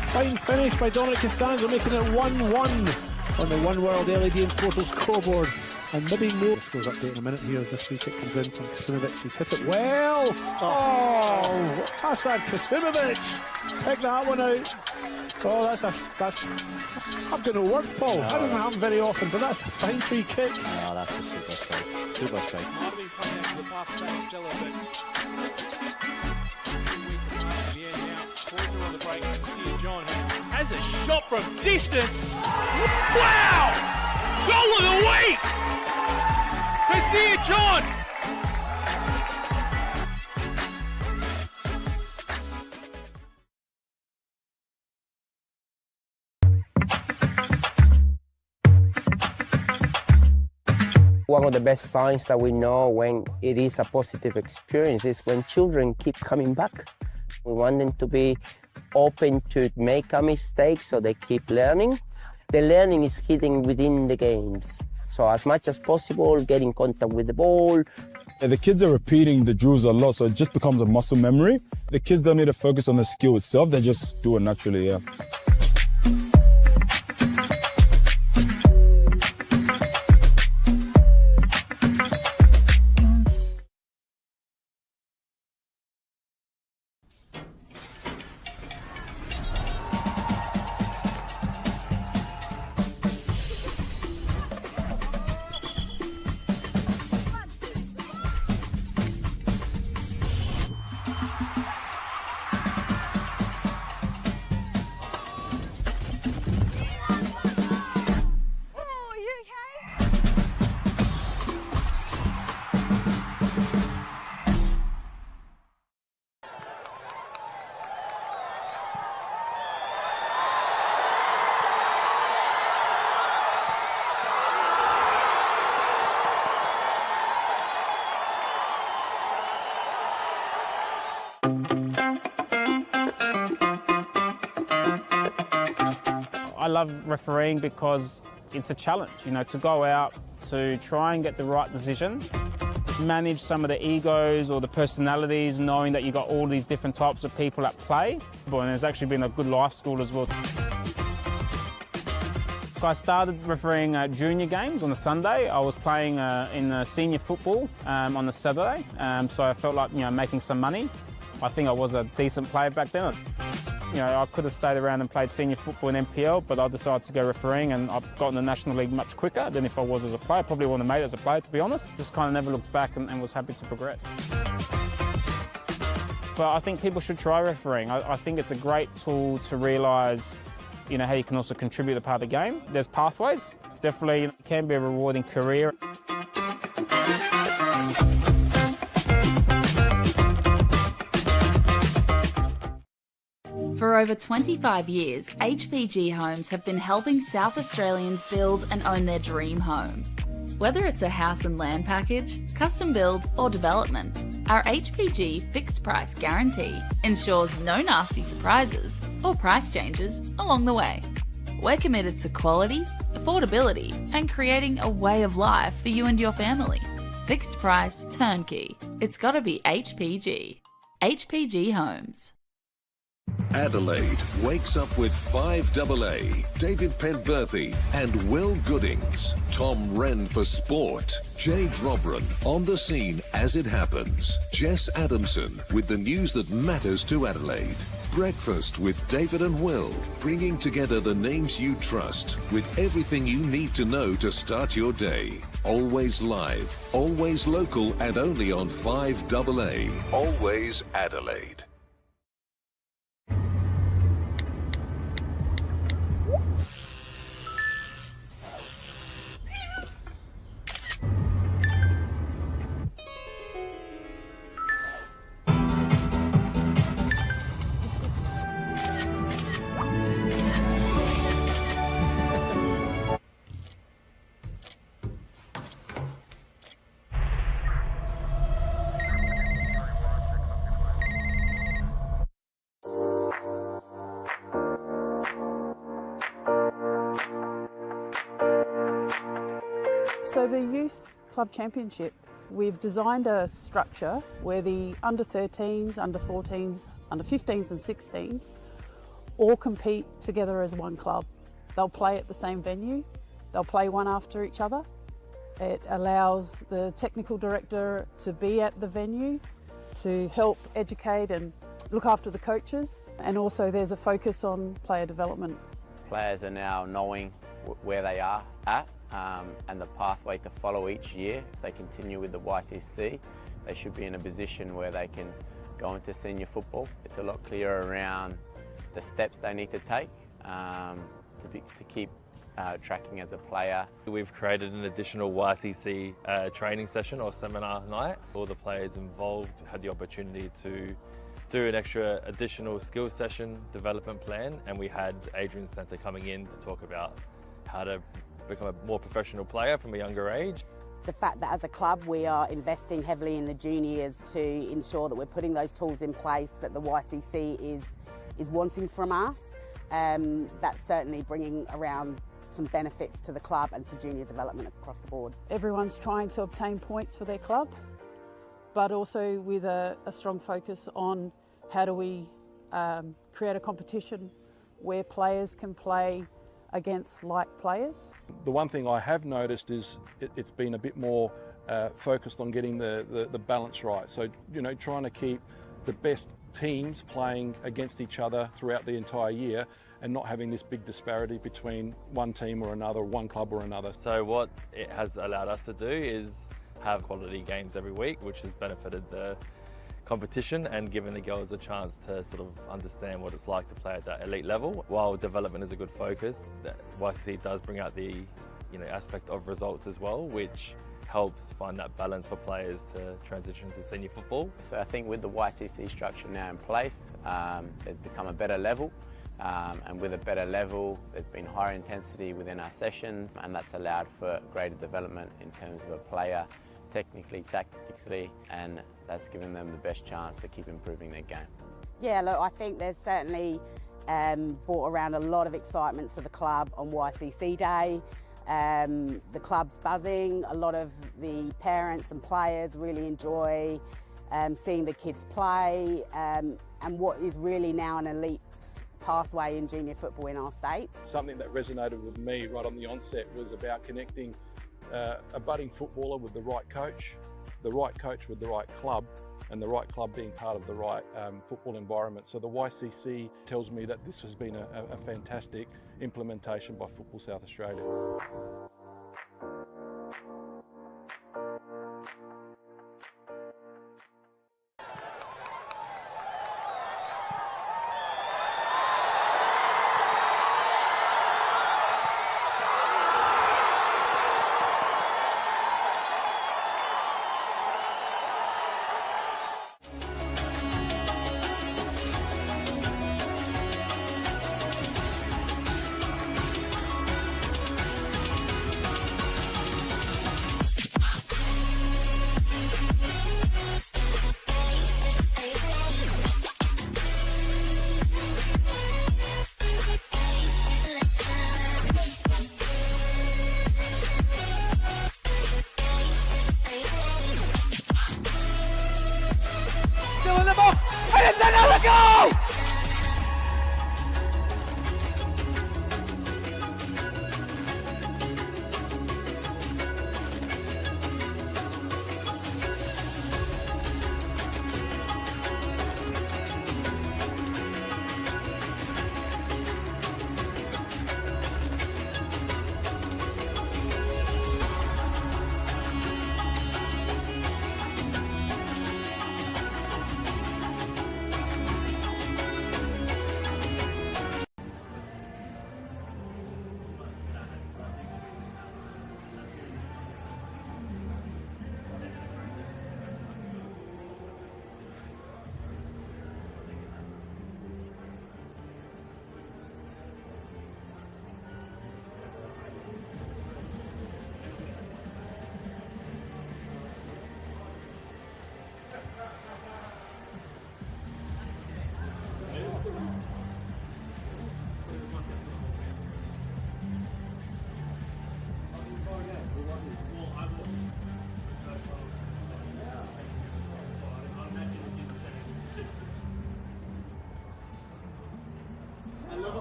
Fine finish by Dominic Costanzo, making it 1-1 on the One World LED and Sportal scoreboard, and maybe more. Scores update in a minute here as this free kick comes in from Kasimovic, who's hit it well. Oh, Hasan Kasimovic, pick that one out. Oh, that's I've got no words, Paul. That doesn't happen very often, but that's a fine free kick. Oh, that's a super strike. Super strike. Might have been coming out to the path of Stella, but Fortner on the break to see John, who has a shot from distance. Wow! Goal of the week! Hosea John! One of the best signs that we know when it is a positive experience is when children keep coming back. We want them to be open to make a mistake so they keep learning. The learning is hidden within the games. So as much as possible, get in contact with the ball. The kids are repeating the drills a lot, so it just becomes a muscle memory. The kids don't need to focus on the skill itself, they just do it naturally, yeah. I love refereeing because it's a challenge, you know, to go out to try and get the right decision, manage some of the egos or the personalities, knowing that you've got all these different types of people at play. And there's actually been a good life school as well. I started refereeing junior games on the Sunday. I was playing in senior football on the Saturday, so I felt like, you know, making some money. I think I was a decent player back then. You know, I could have stayed around and played senior football in NPL, but I decided to go refereeing, and I've got in the National League much quicker than if I was as a player. Probably wouldn't have made it as a player, to be honest. Just kind of never looked back and was happy to progress. But I think people should try refereeing. I think it's a great tool to realise, you know, how you can also contribute to part of the game. There's pathways. Definitely it can be a rewarding career. For over 25 years, HPG Homes have been helping South Australians build and own their dream home. Whether it's a house and land package, custom build or development, our HPG fixed price guarantee ensures no nasty surprises or price changes along the way. We're committed to quality, affordability and creating a way of life for you and your family. Fixed price turnkey. It's gotta be HPG. HPG Homes. Adelaide wakes up with 5AA, David Penberthy and Will Goodings, Tom Wren for sport, Jade Robran on the scene as it happens, Jess Adamson with the news that matters to Adelaide. Breakfast with David and Will, bringing together the names you trust with everything you need to know to start your day. Always live, always local and only on 5AA. Always Adelaide. So the Youth Club Championship, we've designed a structure where the under 13s, under 14s, under 15s and 16s all compete together as one club. They'll play at the same venue, they'll play one after each other. It allows the technical director to be at the venue to help educate and look after the coaches, and also there's a focus on player development. Players are now knowing where they are at and the pathway to follow each year. If they continue with the YCC, they should be in a position where they can go into senior football. It's a lot clearer around the steps they need to take to keep tracking as a player. We've created an additional YCC training session or seminar night. All the players involved had the opportunity to do an extra additional skills session development plan, and we had Adrian Stanter coming in to talk about how to become a more professional player from a younger age. The fact that as a club we are investing heavily in the juniors to ensure that we're putting those tools in place that the YCC is wanting from us, that's certainly bringing around some benefits to the club and to junior development across the board. Everyone's trying to obtain points for their club, but also with a strong focus on how do we create a competition where players can play against like players. The one thing I have noticed is it's been a bit more focused on getting the balance right. So, you know, trying to keep the best teams playing against each other throughout the entire year and not having this big disparity between one team or another, one club or another. So what it has allowed us to do is have quality games every week, which has benefited the competition and given the girls a chance to sort of understand what it's like to play at that elite level. While development is a good focus, the YCC does bring out the aspect of results as well, which helps find that balance for players to transition to senior football. So I think with the YCC structure now in place, there's become a better level. And with a better level, there's been higher intensity within our sessions, and that's allowed for greater development in terms of a player, technically, tactically, and that's given them the best chance to keep improving their game. Yeah, look, I think there's certainly brought around a lot of excitement to the club on YCC Day. The club's buzzing, a lot of the parents and players really enjoy seeing the kids play, and what is really now an elite pathway in junior football in our state. Something that resonated with me right on the onset was about connecting a budding footballer with the right coach with the right club, and the right club being part of the right football environment. So the YCC tells me that this has been a fantastic implementation by Football South Australia.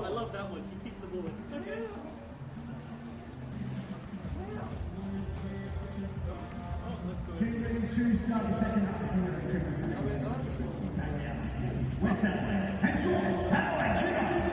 I love that one. She kicks the ball. Okay. To start the second half, West Adelaide, potential Adelaide.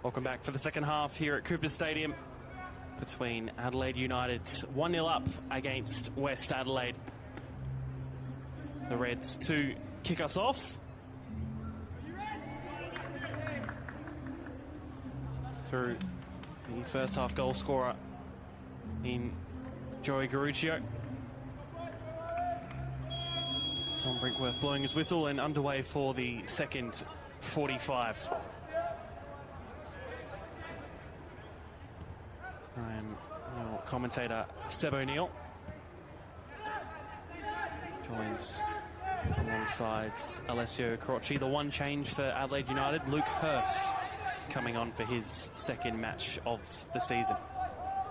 Welcome back for the second half here at Cooper Stadium between Adelaide United 1-0 up against West Adelaide. The Reds to kick us off. Through the first half goal scorer in Joey Garuccio. Tom Brinkworth blowing his whistle and underway for the second 45. And commentator Seb O'Neill joins alongside Alessio Croce. The one change for Adelaide United, Luke Hurst coming on for his second match of the season.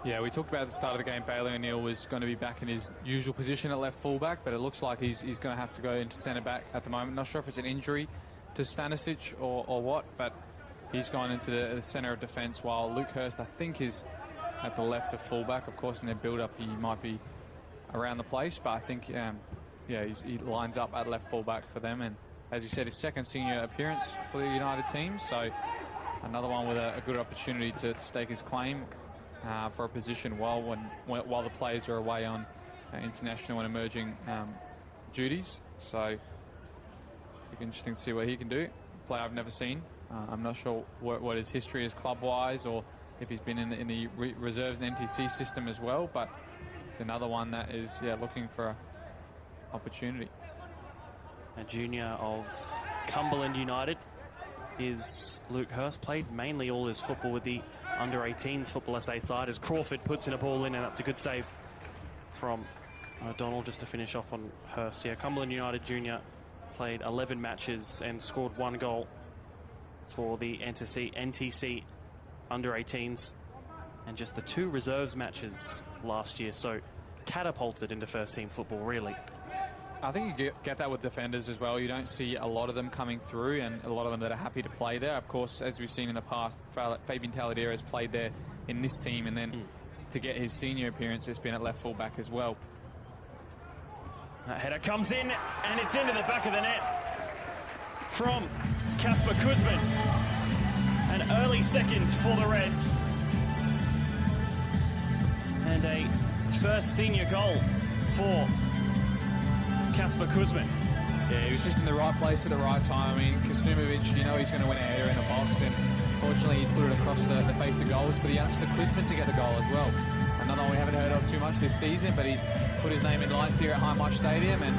Yeah, we talked about at the start of the game, Bailey O'Neill was going to be back in his usual position at left fullback, but it looks like he's going to have to go into centre back at the moment. Not sure if it's an injury to Stanisic or what, but he's gone into the centre of defence, while Luke Hurst, I think, is at the left of fullback. Of course, in their build-up, he might be around the place, but I think, he lines up at left fullback for them. And as you said, his second senior appearance for the United team, so another one with a good opportunity to stake his claim for a position while the players are away on international and emerging duties. So it'll be interesting to see what he can do. A player I've never seen. I'm not sure what his history is club-wise, or if he's been in the reserves and NTC system as well. But it's another one that is looking for an opportunity. A junior of Cumberland United is Luke Hurst. Played mainly all his football with the under-18s Football SA side, as Crawford puts in a ball in, and that's a good save from O'Donnell just to finish off on Hurst. Yeah, Cumberland United junior played 11 matches and scored 1 goal for the NTC under-18s, and just the 2 reserves matches last year, so catapulted into first-team football, really. I think you get that with defenders as well. You don't see a lot of them coming through, and a lot of them that are happy to play there. Of course, as we've seen in the past, Fabian Taladera has played there in this team, and then to get his senior appearance, it's been at left fullback as well. That header comes in, and it's into the back of the net from Kasper Kuzman. An early second for the Reds. And a first senior goal for Kasper Kuzman. Yeah, he was just in the right place at the right time. I mean, Kasumovic, he's going to win a header in a box, and fortunately he's put it across the face of goals for the youngster Kuzman to get the goal as well. Another one we haven't heard of too much this season, but he's put his name in lights here at Hindmarsh Stadium, and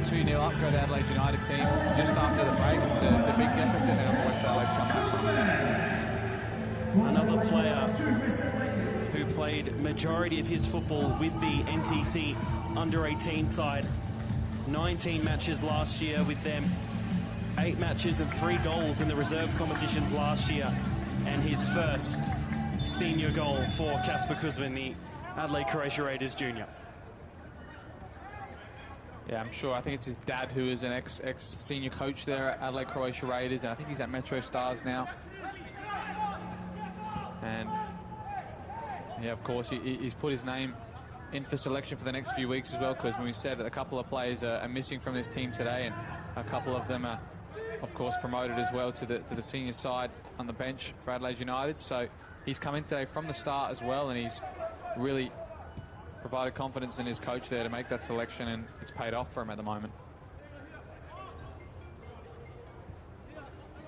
2-0 up go the Adelaide United team just after the break. It's a big deficit now for West Adelaide to come back from. Another player who played majority of his football with the NTC under-18 side. 19 matches last year with them, 8 matches and 3 goals in the reserve competitions last year, and his first senior goal for Kasper Kuzman, the Adelaide Croatia Raiders junior. Yeah, I'm sure. I think it's his dad who is an ex-senior coach there at Adelaide Croatia Raiders, and I think he's at Metro Stars now. And yeah, of course, he's put his name in for selection for the next few weeks as well, because when we said that a couple of players are missing from this team today, and a couple of them are, of course, promoted as well to the senior side on the bench for Adelaide United. So he's come in today from the start as well, and he's really provided confidence in his coach there to make that selection, and it's paid off for him at the moment.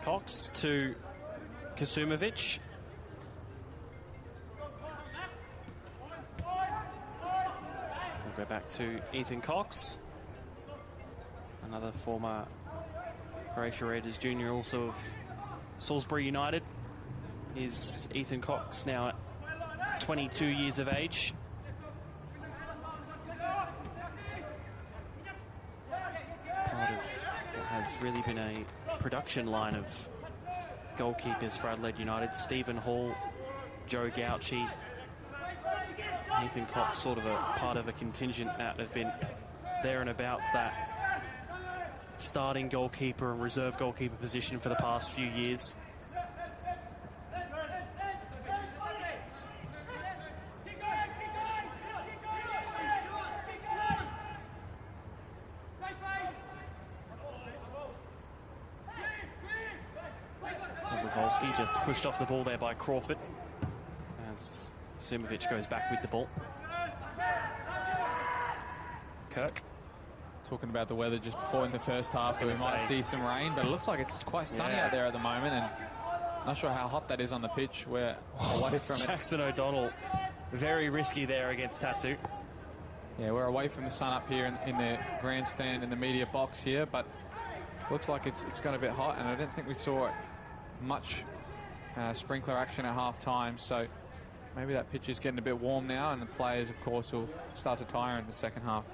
Cox to Kasumovic. We'll go back to Ethan Cox, another former Croatia Raiders junior, also of Salisbury United. Is Ethan Cox now at 22 years of age. Part of what has really been a production line of goalkeepers for Adelaide United. Stephen Hall, Joe Gauci, Ethan Cox, sort of a part of a contingent that have been there and abouts that starting goalkeeper and reserve goalkeeper position for the past few years. Volsky just pushed off the ball there by Crawford as Sumovic goes back with the ball. Kirk. Talking about the weather just before in the first half, we might see some rain, but it looks like it's quite sunny out there at the moment, and not sure how hot that is on the pitch. We're away from Jackson O'Donnell, very risky there against Tattoo. Yeah, we're away from the sun up here in the grandstand in the media box here, but looks like it's got a bit hot, and I don't think we saw much sprinkler action at half-time, so maybe that pitch is getting a bit warm now, and the players, of course, will start to tire in the second half.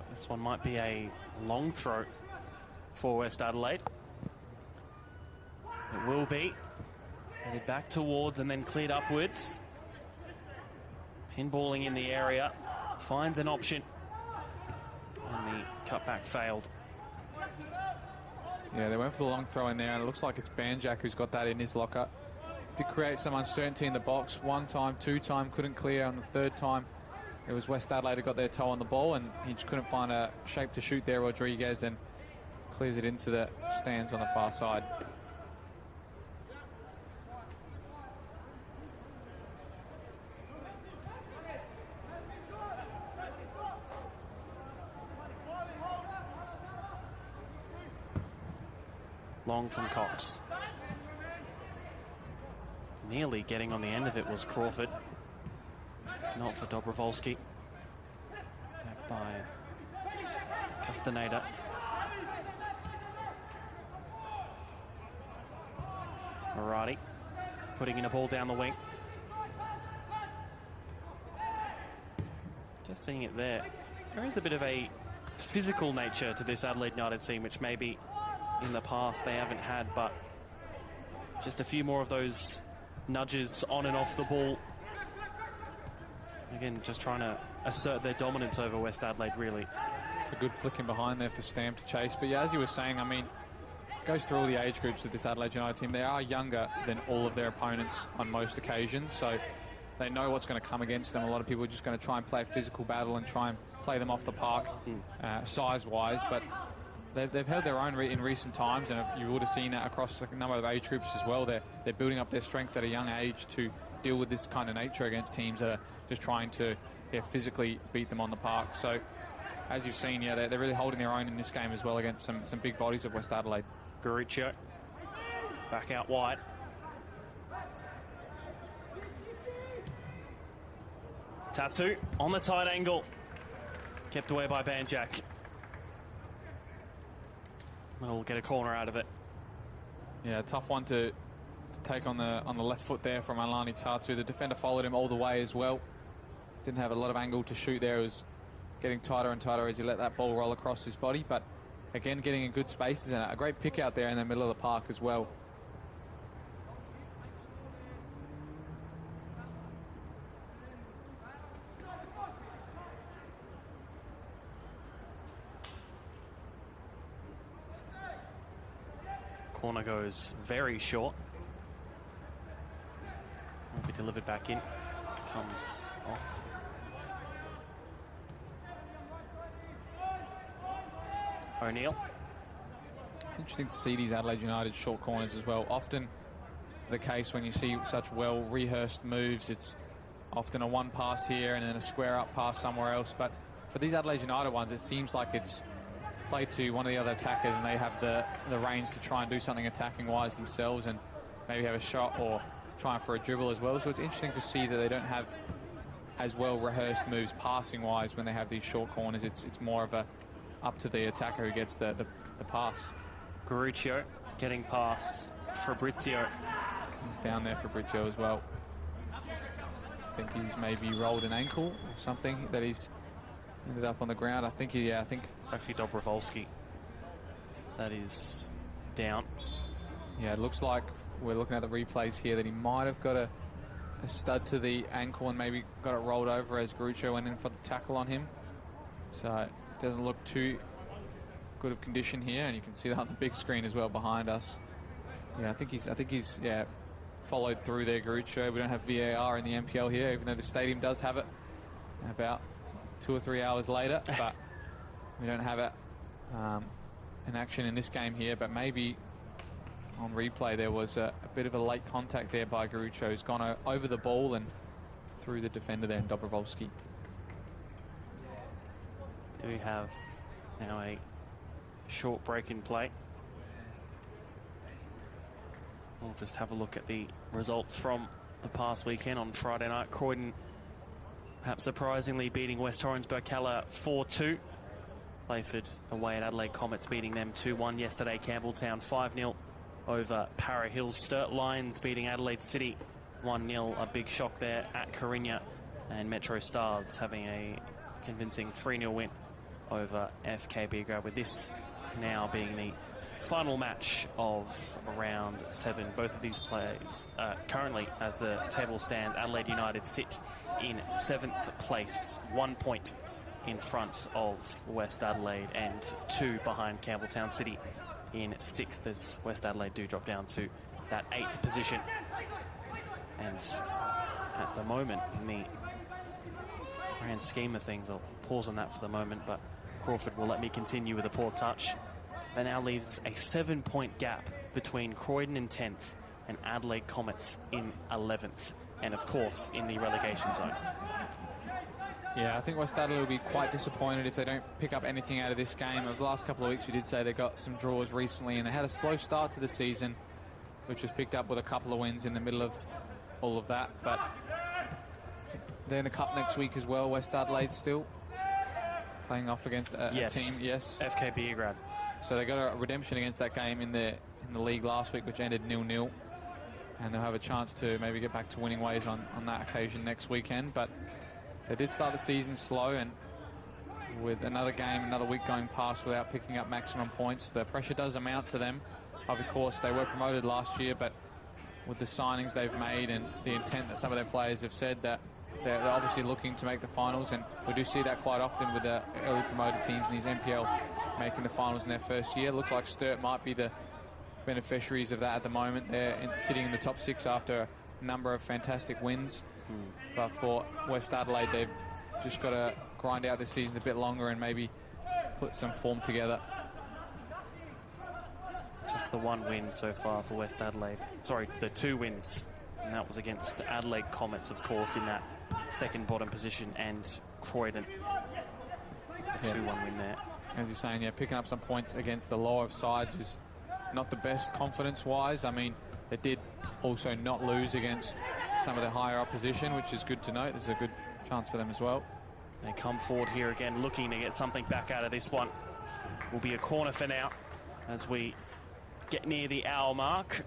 This one might be a long throw for West Adelaide. It will be. Headed back towards and then cleared upwards. Pinballing in the area. Finds an option. And the cutback failed. Yeah, they went for the long throw in there, and it looks like it's Banjak who's got that in his locker. Did create some uncertainty in the box. One time, two time, couldn't clear. On the third time, it was West Adelaide who got their toe on the ball, and he just couldn't find a shape to shoot there, Rodriguez, and clears it into the stands on the far side. Long from Cox. Nearly getting on the end of it was Crawford. Not for Dobrovolsky. Back by Castaneda. Marati putting in a ball down the wing. Just seeing it there. There is a bit of a physical nature to this Adelaide United team, which maybe in the past they haven't had, but just a few more of those nudges on and off the ball. Again, just trying to assert their dominance over West Adelaide, really. It's a good flicking behind there for Stam to chase. But yeah, as you were saying, I mean, it goes through all the age groups of this Adelaide United team. They are younger than all of their opponents on most occasions, so they know what's going to come against them. A lot of people are just going to try and play a physical battle and try and play them off the park size-wise, but they've held their own in recent times, and you would have seen that across a number of age groups as well. They're building up their strength at a young age to deal with this kind of nature against teams that are just trying to physically beat them on the park. So, as you've seen, yeah, they're really holding their own in this game as well against some big bodies of West Adelaide. Garuccio back out wide. Tattoo on the tight angle. Kept away by Banjak. We'll get a corner out of it. Yeah, tough one to take on the left foot there from Alani Tatu. The defender followed him all the way as well. Didn't have a lot of angle to shoot there. It was getting tighter and tighter as he let that ball roll across his body. But again, getting in good spaces and a great pick out there in the middle of the park as well. Corner goes very short. Will be delivered back in. Comes off. O'Neill. Interesting to see these Adelaide United short corners as well. Often the case when you see such well rehearsed moves, it's often a one pass here and then a square up pass somewhere else. But for these Adelaide United ones, it seems like it's played to one of the other attackers and they have the range to try and do something attacking wise themselves and maybe have a shot or trying for a dribble as well. So it's interesting to see that they don't have as well rehearsed moves passing wise when they have these short corners. It's more of a up to the attacker who gets the pass. Garuccio getting past Fabrizio. He's down there, Fabrizio, as well. I think he's maybe rolled an ankle or something that he's ended up on the ground. I think it's actually Dobrovolsky that is down. Yeah, it looks like we're looking at the replays here that he might have got a stud to the ankle and maybe got it rolled over as Garuccio went in for the tackle on him. So it doesn't look too good of condition here, and you can see that on the big screen as well behind us. Yeah, I think he's followed through there, Groucho. We don't have VAR in the NPL here, even though the stadium does have it about 2 or 3 hours later, but we don't have it in action in this game here. But maybe on replay there was a bit of a late contact there by Groucho, who's gone over the ball and through the defender there in Dobrovolsky. Do we have now a short break in play? We'll just have a look at the results from the past weekend. On Friday night, Croydon perhaps surprisingly beating West Torrens Burkalla 4-2. Playford away at Adelaide Comets beating them 2-1 yesterday. Campbelltown 5-0 over Para Hills. Sturt Lions beating Adelaide City 1-0. A big shock there at Corinna. And Metro Stars having a convincing 3-0 win over FKB Grad, with this now being the final match of round 7. Both of these players currently, as the table stands, Adelaide United sit in 7th place, 1 point in front of West Adelaide and 2 behind Campbelltown City in 6th, as West Adelaide do drop down to that 8th position. And at the moment, in the grand scheme of things, I'll pause on that for the moment, but Crawford will let me continue with a poor touch. That now leaves a 7-point gap between Croydon in 10th and Adelaide Comets in 11th, and of course in the relegation zone. Yeah, I think West Adelaide will be quite disappointed if they don't pick up anything out of this game. Over the last couple of weeks, we did say they got some draws recently, and they had a slow start to the season, which was picked up with a couple of wins in the middle of all of that. But they're in the Cup next week as well, West Adelaide still playing off against a team. Yes, FKB Grad. So they got a redemption against that game in the league last week, which ended 0-0. And they'll have a chance to maybe get back to winning ways on that occasion next weekend. But they did start the season slow, and with another game, another week going past without picking up maximum points, the pressure does amount to them. Of course, they were promoted last year, but with the signings they've made and the intent that some of their players have said, that they're obviously looking to make the finals, and we do see that quite often with the early promoted teams in these NPL making the finals in their first year. Looks like Sturt might be the beneficiaries of that at the moment. They're sitting in the top 6 after a number of fantastic wins. But for West Adelaide, they've just got to grind out this season a bit longer and maybe put some form together. Just the 1 win so far for West Adelaide. Sorry, the 2 wins. And that was against Adelaide Comets, of course, in that second bottom position, and Croydon. A 2-1 win there. As you're saying, yeah, picking up some points against the lower of sides is not the best confidence-wise. I mean, they did also not lose against some of the higher opposition, which is good to note. There's a good chance for them as well. They come forward here again, looking to get something back out of this one. Will be a corner for now as we get near the hour mark.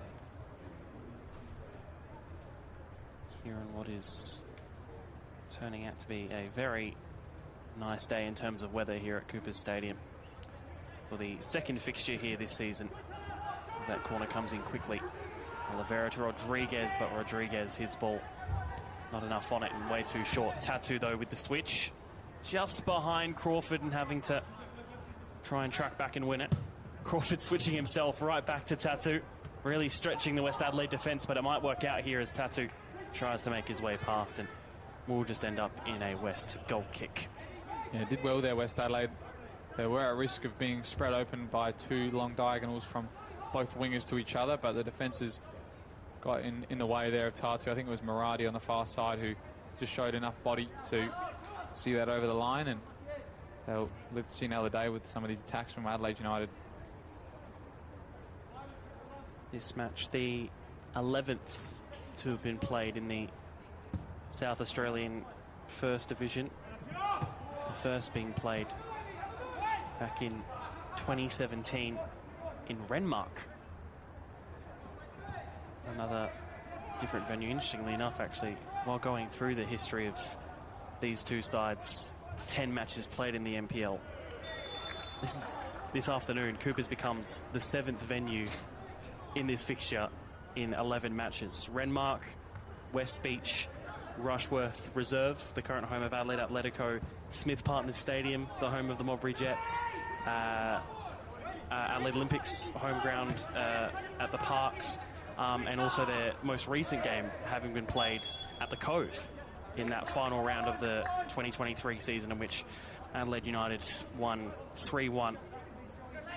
Here on what is turning out to be a very nice day in terms of weather here at Coopers Stadium for the second fixture here this season, as that corner comes in quickly. Oliveira to Rodriguez, but Rodriguez, his ball, not enough on it and way too short. Tattoo, though, with the switch. Just behind Crawford and having to try and track back and win it. Crawford switching himself right back to Tattoo, really stretching the West Adelaide defence, but it might work out here as Tattoo tries to make his way past, and will just end up in a West goal kick. Yeah, did well there, West Adelaide. They were at risk of being spread open by 2 long diagonals from both wingers to each other, but the defences got in the way there of Tatu. I think it was Maradi on the far side who just showed enough body to see that over the line, and they'll live to see another day with some of these attacks from Adelaide United. This match, the 11th to have been played in the South Australian First Division. The first being played back in 2017 in Renmark. Another different venue. Interestingly enough, actually, while going through the history of these two sides, 10 matches played in the NPL. This afternoon, Coopers becomes the 7th venue in this fixture in 11 matches. Renmark, West Beach, Rushworth Reserve, the current home of Adelaide Atletico, Smith Partners Stadium, the home of the Modbury Jets, Adelaide Olympics home ground at the Parks, and also their most recent game having been played at the Cove in that final round of the 2023 season, in which Adelaide United won 3-1.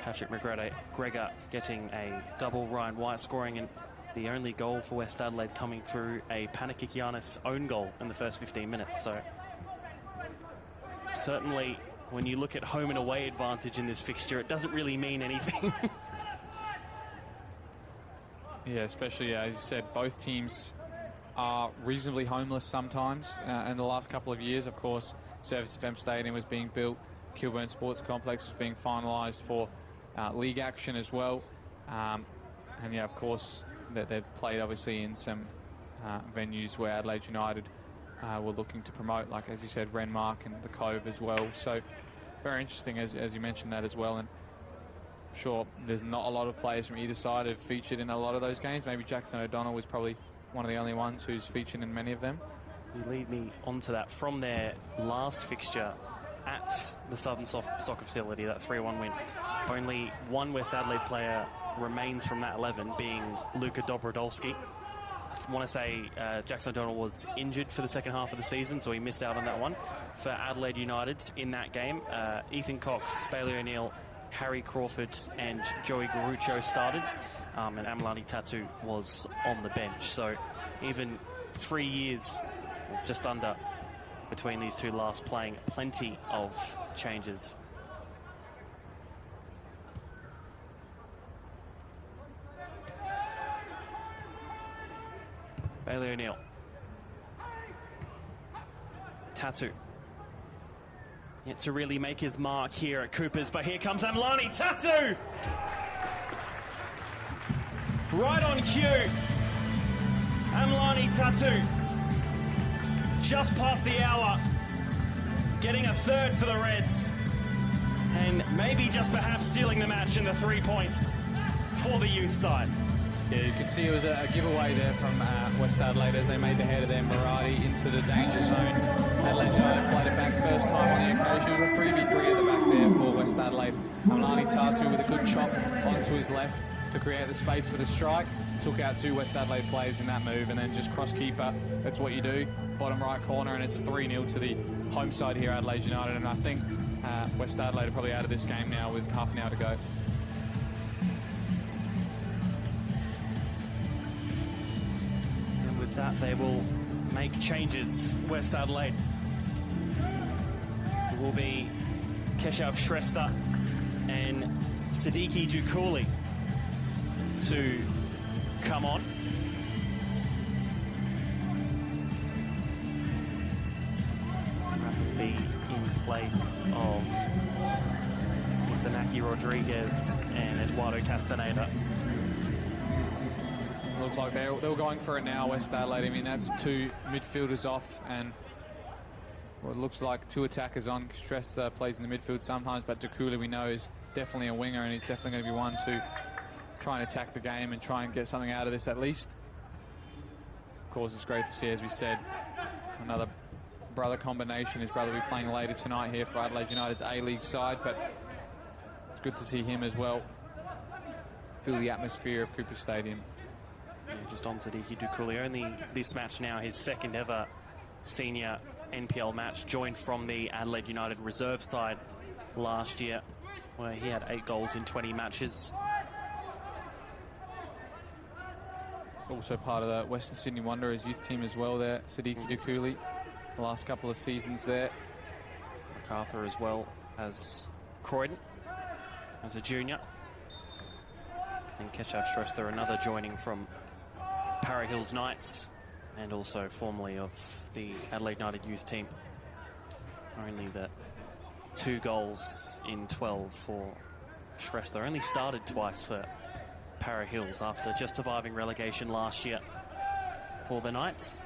Patrick McGregor getting a double, Ryan White scoring, and the only goal for West Adelaide coming through a Panakikianis own goal in the first 15 minutes. So certainly when you look at home and away advantage in this fixture, it doesn't really mean anything. Yeah, especially as you said, both teams are reasonably homeless sometimes. In the last couple of years, of course, Service FM Stadium was being built, Kilburn Sports Complex was being finalised for league action as well. And yeah, of course, that they've played obviously in some venues where Adelaide United were looking to promote, like as you said, Renmark and the Cove as well. So very interesting as you mentioned that as well. And I'm sure there's not a lot of players from either side who've featured in a lot of those games. Maybe Jackson O'Donnell was probably one of the only ones who's featured in many of them. You lead me onto that from their last fixture at the Southern Soccer Facility, that 3-1 win. Only one West Adelaide player remains from that 11, being Luka Dobrodolski. I want to say Jackson O'Donnell was injured for the second half of the season, so he missed out on that one. For Adelaide United in that game, Ethan Cox, Bailey O'Neill, Harry Crawford and Joey Garuccio started, and Amalani Tatu was on the bench. So even 3 years, just under, between these two last playing, plenty of changes. Bailey O'Neill. Tatu. Yet to really make his mark here at Coopers, but here comes Amalani Tatu! Right on cue. Amalani Tatu. Just past the hour. Getting a third for the Reds. And maybe just perhaps stealing the match in the 3 points for the youth side. Yeah, you could see it was a giveaway there from West Adelaide as they made the header there. Murati into the danger zone. Adelaide United played it back first time on the occasion. A 3v3 at the back there for West Adelaide. Amalani Tatu with a good chop onto his left to create the space for the strike. Took out 2 West Adelaide players in that move, and then just cross keeper. That's what you do. Bottom right corner, and it's 3-0 to the home side here, Adelaide United. And I think West Adelaide are probably out of this game now with half an hour to go. That they will make changes. West Adelaide. It will be Keshav Shrestha and Siddiqui Dukuli to come on. That will be in place of Itanaki Rodriguez and Eduardo Castaneda. Looks like they were going for it now, West Adelaide. I mean, that's 2 midfielders off and what looks like 2 attackers on. Stress plays in the midfield sometimes, but Dukuli, we know, is definitely a winger, and he's definitely going to be one to try and attack the game and try and get something out of this at least. Of course, it's great to see, as we said, another brother combination. His brother will be playing later tonight here for Adelaide United's A-League side, but it's good to see him as well feel the atmosphere of Cooper Stadium. Yeah, just on Siddiqui Dukuli. Only this match now, his second ever senior NPL match, joined from the Adelaide United reserve side last year, where he had 8 goals in 20 matches. Also part of the Western Sydney Wanderers youth team as well there, Siddiqui Dukuli, the last couple of seasons there. MacArthur as well as Croydon as a junior. And Keshav Shrestha, another joining from Para Hills Knights, and also formerly of the Adelaide United youth team. Only the 2 goals in 12 for Shrestha. Only started twice for Para Hills after just surviving relegation last year for the Knights.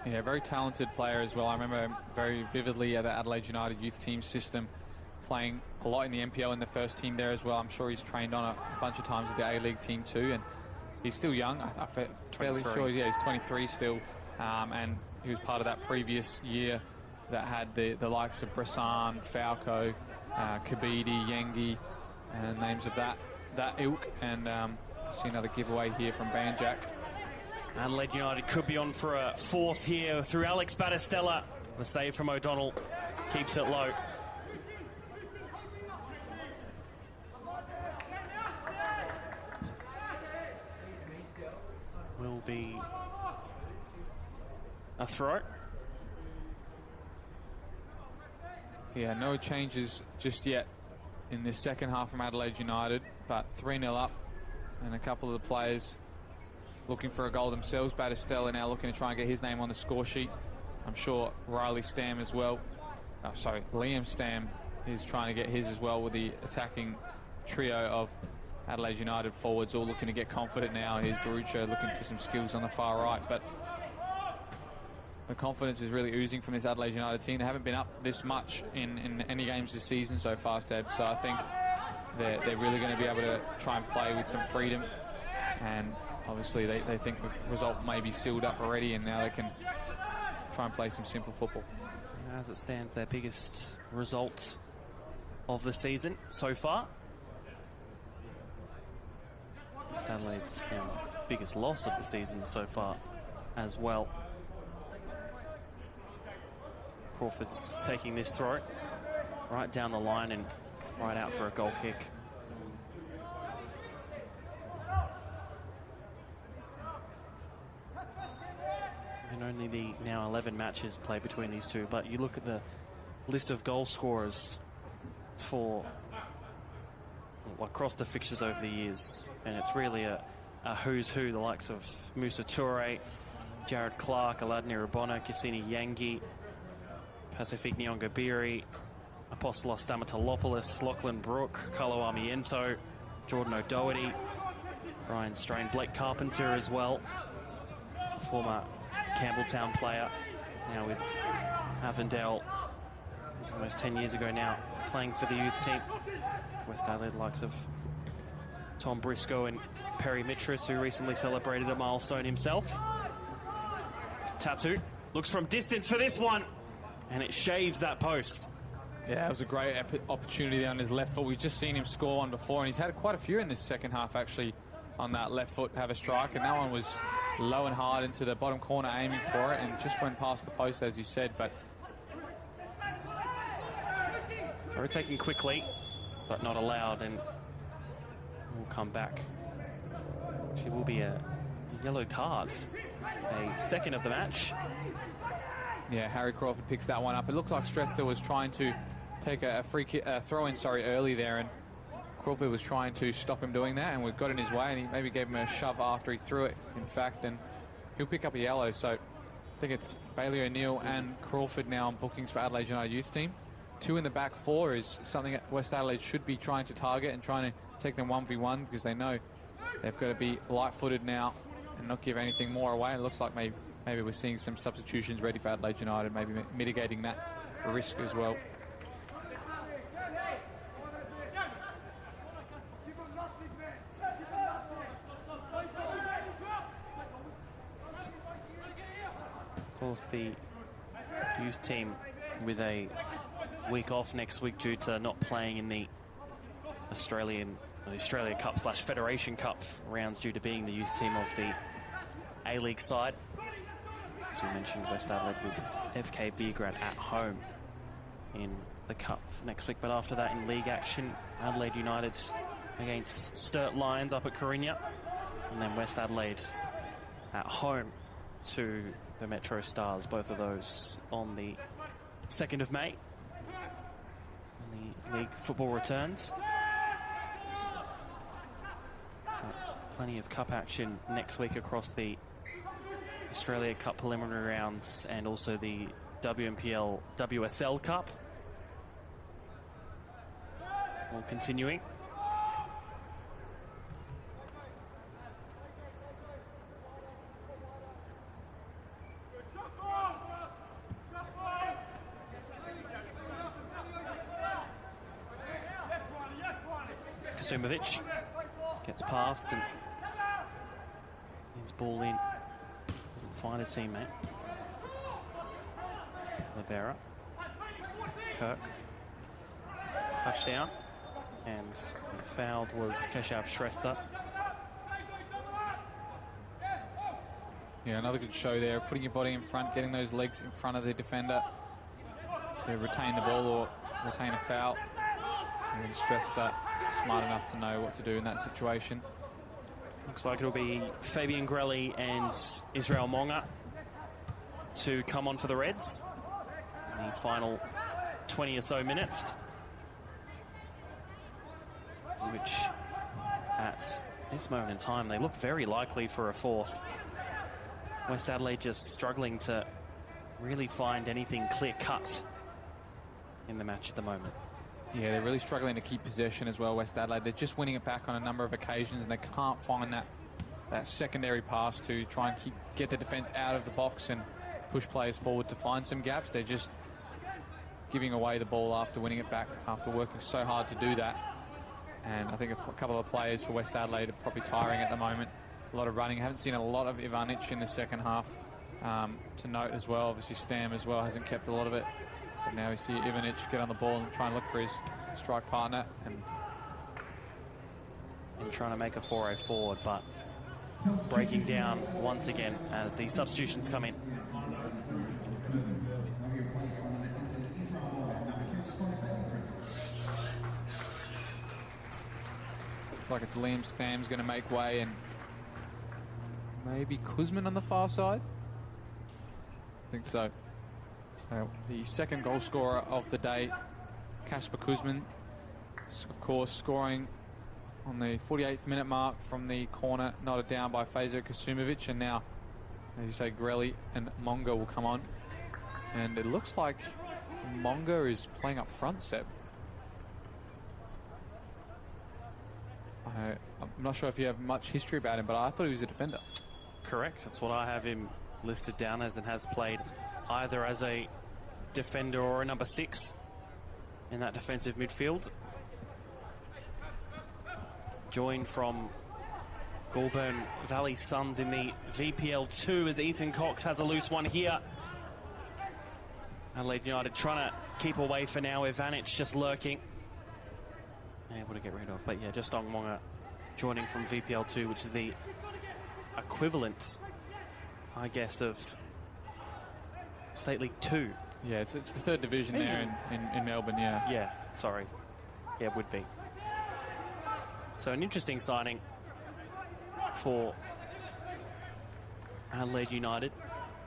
Yeah, very talented player as well. I remember very vividly the Adelaide United youth team system, playing a lot in the NPL in the first team there as well. I'm sure he's trained on a bunch of times with the A-League team too, and he's still young. I'm fairly sure, yeah, he's 23 still, and he was part of that previous year that had the likes of Bressan, Falco, Kabidi, Yengi, and names of that ilk, and See another giveaway here from Banjack. Adelaide United could be on for a fourth here through Alex Battistella. The save from O'Donnell keeps it low. Will be a throw. Yeah, no changes just yet in this second half from Adelaide United, but 3-0 up, and a couple of the players looking for a goal themselves. Battistella now looking to try and get his name on the score sheet. I'm sure Riley Stam as well. Liam Stam is trying to get his as well, with the attacking trio of Adelaide United forwards all looking to get confident now. Here's Garucho looking for some skills on the far right, but the confidence is really oozing from this Adelaide United team. They haven't been up this much in any games this season so far, Seb, so I think they're really going to be able to try and play with some freedom, and obviously they think the result may be sealed up already, and now they can try and play some simple football. As it stands, their biggest result of the season so far. West Adelaide's now biggest loss of the season so far as well. Crawford's taking this throw right down the line and right out for a goal kick. And only the now 11 matches played between these two, but you look at the list of goal scorers for across the fixtures over the years, and it's really a who's who, the likes of Musa Toure, Jared Clark, Aladni Rabona, Cassini Yangi, Pacific Nyongabiri, Apostolos Stamatolopoulos, Lachlan Brook, Carlo Armiento, Jordan O'Doherty, Ryan Strain, Blake Carpenter as well, former Campbelltown player, now with Avondale, almost 10 years ago now, playing for the youth team. West Adelaide, likes of Tom Briscoe and Perry Mitras, who recently celebrated a milestone himself. Tatu looks from distance for this one, and it shaves that post. Yeah, it was a great opportunity there on his left foot. We've just seen him score one before, and he's had quite a few in this second half, actually, on that left foot, have a strike, and that one was low and hard into the bottom corner, aiming for it, and just went past the post, as you said. But throw taken quickly, but not allowed, and will come back. She will be a yellow card, a second of the match. Yeah, Harry Crawford picks that one up. It looks like Strethel was trying to take a free kick, throw-in, early there, and Crawford was trying to stop him doing that, and we got in his way, and he maybe gave him a shove after he threw it, in fact, and he'll pick up a yellow. So I think it's Bailey O'Neill and Crawford now on bookings for Adelaide United youth team. 2 in the back 4 is something that West Adelaide should be trying to target and trying to take them 1v1, because they know they've got to be light-footed now and not give anything more away. It looks like maybe we're seeing some substitutions ready for Adelaide United, maybe mitigating that risk as well. Of course, the youth team with a week off next week due to not playing in the Australia Cup / Federation Cup rounds, due to being the youth team of the A-League side. As we mentioned, West Adelaide with FK Beergrad at home in the Cup next week. But after that, in league action, Adelaide United against Sturt Lions up at Corinna, and then West Adelaide at home to the Metro Stars, both of those on the 2nd of May. And the league football returns. Plenty of cup action next week across the Australia Cup preliminary rounds and also the WNPL WSL Cup. All continuing. Kasumovic gets past and his ball in. Doesn't find a teammate. Rivera. Kirk. Touchdown. And fouled was Keshav Shrestha. Yeah, another good show there, putting your body in front, getting those legs in front of the defender to retain the ball or retain a foul. And then stress that, smart enough to know what to do in that situation. Looks like it'll be Fabian Grelli and Israel Monga to come on for the Reds in the final 20 or so minutes, which at this moment in time they look very likely for a fourth. West Adelaide just struggling to really find anything clear-cut in the match at the moment. Yeah, they're really struggling to keep possession as well, West Adelaide. They're just winning it back on a number of occasions, and they can't find that secondary pass to try and get the defence out of the box and push players forward to find some gaps. They're just giving away the ball after winning it back, after working so hard to do that. And I think a couple of players for West Adelaide are probably tiring at the moment. A lot of running. Haven't seen a lot of Ivanic in the second half to note as well. Obviously, Stam as well hasn't kept a lot of it. But now we see Ivanic get on the ball and try and look for his strike partner. And trying to make a 4-0 forward, but breaking down once again as the substitutions come in. Looks like it's Liam Stam's going to make way, and maybe Kuzman on the far side. I think so. So the second goal scorer of the day, Kasper Kuzman, of course, scoring on the 48th minute mark from the corner, knotted down by Fazo Kasumovic. And now, as you say, Grelli and Monga will come on. And it looks like Monga is playing up front, Seb. I'm not sure if you have much history about him, but I thought he was a defender. Correct. That's what I have him listed down as, and has played either as a defender or a number 6 in that defensive midfield. Joined from Goulburn Valley Suns in the VPL 2 as Ethan Cox has a loose one here. Adelaide United trying to keep away for now. Ivanic just lurking. Able to get rid of, but yeah, just Ongmonga joining from VPL 2, which is the equivalent, I guess, of State League 2. Yeah, it's the third division there in Melbourne, yeah. Yeah, sorry. Yeah, it would be. So an interesting signing for Adelaide United.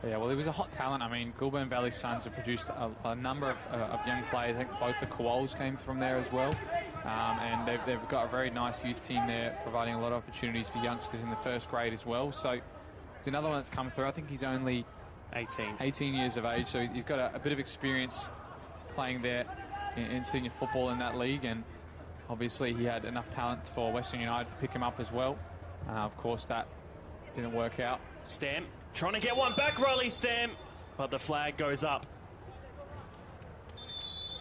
Yeah, well, he was a hot talent. I mean, Goulburn Valley Suns have produced a number of young players. I think both the Koals came from there as well. And they've got a very nice youth team there, providing a lot of opportunities for youngsters in the first grade as well. So it's another one that's come through. I think he's only 18 years of age, so he's got a bit of experience playing there in senior football in that league. And obviously he had enough talent for Western United to pick him up as well. Of course, that didn't work out. Stam trying to get one back, Riley Stam, but the flag goes up.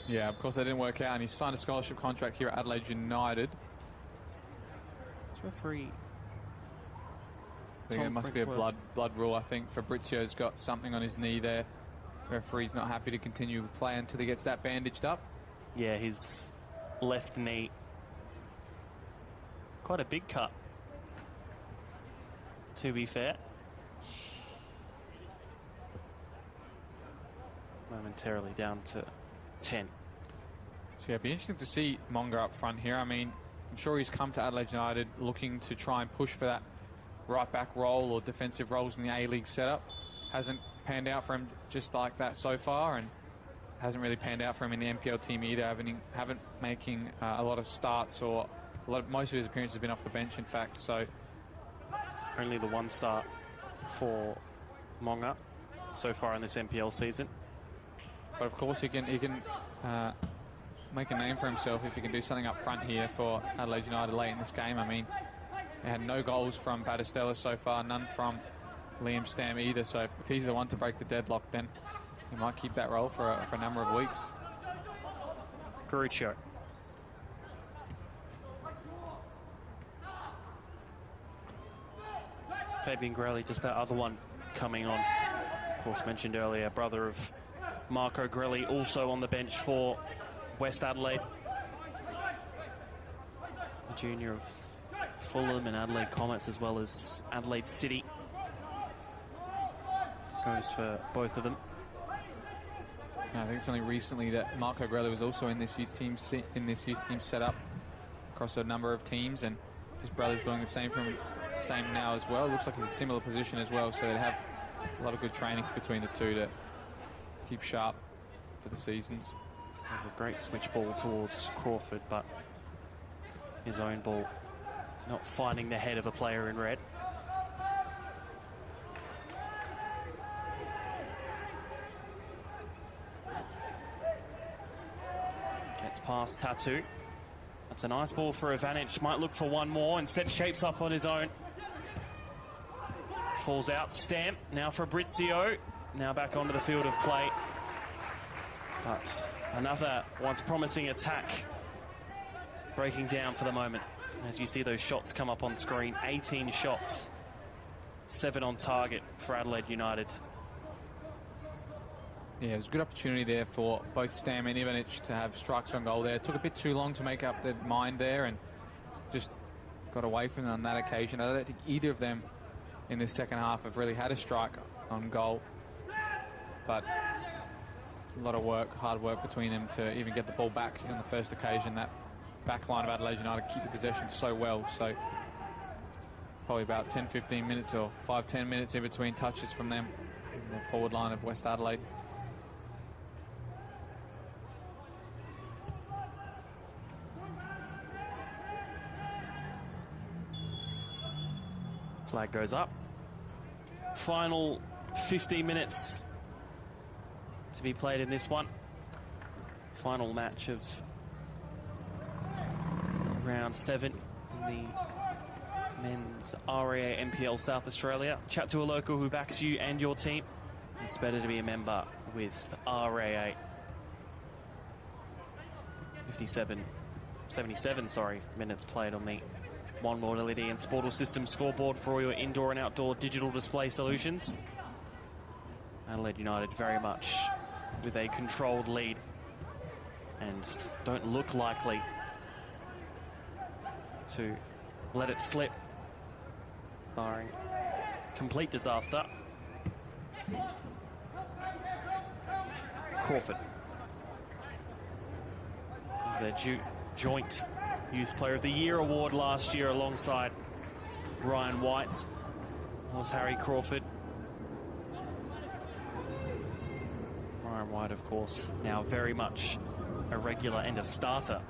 Yeah, of course that didn't work out, and he signed a scholarship contract here at Adelaide United. This referee, I think it must be a blood rule. I think Fabrizio's got something on his knee there. Referee's not happy to continue with play until he gets that bandaged up. Yeah, his left knee. Quite a big cut, to be fair. Momentarily down to 10. So yeah, it'd be interesting to see Monga up front here. I mean, I'm sure he's come to Adelaide United looking to try and push for that right back role or defensive roles in the A-League setup. Hasn't panned out for him just like that so far, and hasn't really panned out for him in the NPL team either. Haven't making a lot of starts, or most of his appearances have been off the bench, in fact. So only the one start for Monga so far in this NPL season. But of course he can make a name for himself if he can do something up front here for Adelaide United late in this game. I mean, they had no goals from Batistella so far, none from Liam Stam either. So if he's the one to break the deadlock, then he might keep that role for a number of weeks. Garuccio. Fabian Grelli, just that other one coming on. Of course, mentioned earlier, brother of Marco Grelli, also on the bench for West Adelaide. A junior of Fulham and Adelaide Comets, as well as Adelaide City. goes for both of them. I think it's only recently that Marco Grella was also in this youth team setup across a number of teams, and his brother's doing the same now as well. Looks like he's a similar position as well, so they have a lot of good training between the two to keep sharp for the seasons. There's a great switch ball towards Crawford, but his own ball not finding the head of a player in red. Gets past Tattoo. That's a nice ball for Ivanic. Might look for one more. Instead shapes up on his own. Falls out. Stamp. Now Fabrizio. Now back onto the field of play. But another once promising attack breaking down for the moment. As you see those shots come up on screen. 18 shots. 7 on target for Adelaide United. Yeah, it was a good opportunity there for both Stam and Ivanic to have strikes on goal there. It took a bit too long to make up their mind there and just got away from them on that occasion. I don't think either of them in the second half have really had a strike on goal. But a lot of work, hard work between them to even get the ball back on the first occasion. That back line of Adelaide United keep the possession so well. So probably about 10-15 minutes or 5-10 minutes in between touches from them in the forward line of West Adelaide. Flag goes up. Final 50 minutes to be played in this one. Final match of round 7 in the men's RAANPL South Australia. Chat to a local who backs you and your team. It's better to be a member with RAA. 77 minutes played on the One Mobility and Sportal System scoreboard for all your indoor and outdoor digital display solutions. Adelaide United very much with a controlled lead and don't look likely to let it slip, barring complete disaster. Crawford. Their joint Youth Player of the Year award last year alongside Ryan White. Was Harry Crawford. Ryan White, of course, now very much a regular and a starter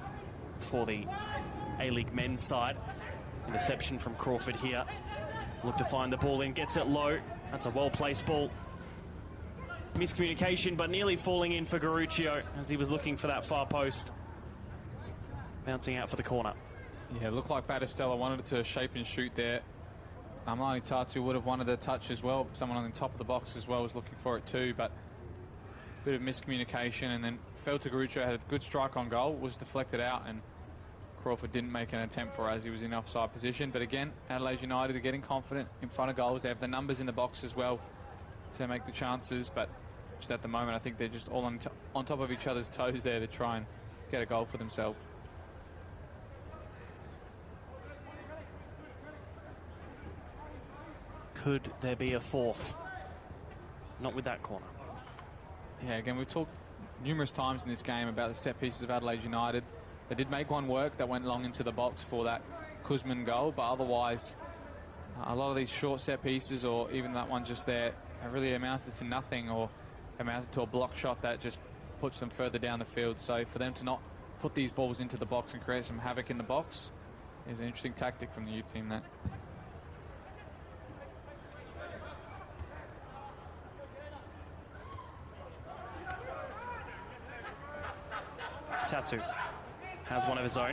for the A-League men's side. Interception from Crawford here. Look to find the ball in, gets it low. That's a well-placed ball. Miscommunication, but nearly falling in for Garuccio as he was looking for that far post. Bouncing out for the corner. Yeah, it looked like Battistella wanted to shape and shoot there. Amlani Tatu would have wanted a touch as well. Someone on the top of the box as well was looking for it too, but a bit of miscommunication, and then fell to Garuccio, had a good strike on goal, was deflected out, and Crawford didn't make an attempt for it as he was in offside position. But again, Adelaide United are getting confident in front of goals. They have the numbers in the box as well to make the chances, but just at the moment I think they're just all on top of each other's toes there to try and get a goal for themselves. Could there be a fourth? Not with that corner. Yeah, again, we've talked numerous times in this game about the set pieces of Adelaide United. They did make one work that went long into the box for that Kuzman goal, but otherwise a lot of these short set pieces, or even that one just there, have really amounted to nothing, or amounted to a block shot that just puts them further down the field. So for them to not put these balls into the box and create some havoc in the box is an interesting tactic from the youth team there. Tatsu has one of his own.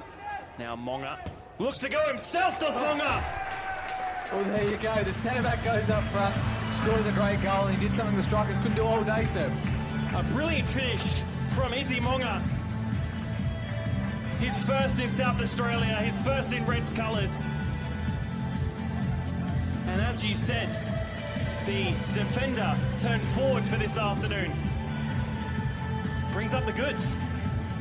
Now Monga looks to go himself, does Monga? Well, there you go. The centre-back goes up front, scores a great goal. He did something the striker couldn't do all day, sir. A brilliant finish from Izzy Monga. His first in South Australia, his first in Reds colours. And as you said, the defender turned forward for this afternoon. Brings up the goods.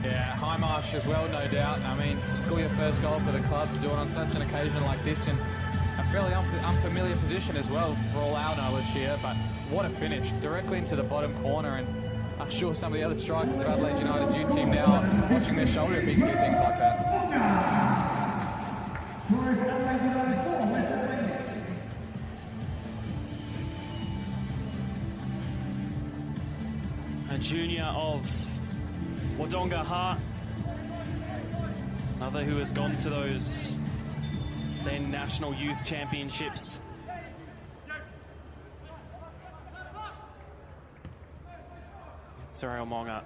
Yeah, high marsh as well, no doubt. I mean, to score your first goal for the club, to do it on such an occasion like this in a fairly unfamiliar position as well for all our knowledge here, but what a finish. Directly into the bottom corner, and I'm sure some of the other strikers of Adelaide United's youth team now are watching their shoulder if he can do things like that. A junior of Wodonga Ha, another who has gone to those then National Youth Championships. Sorry, Monga.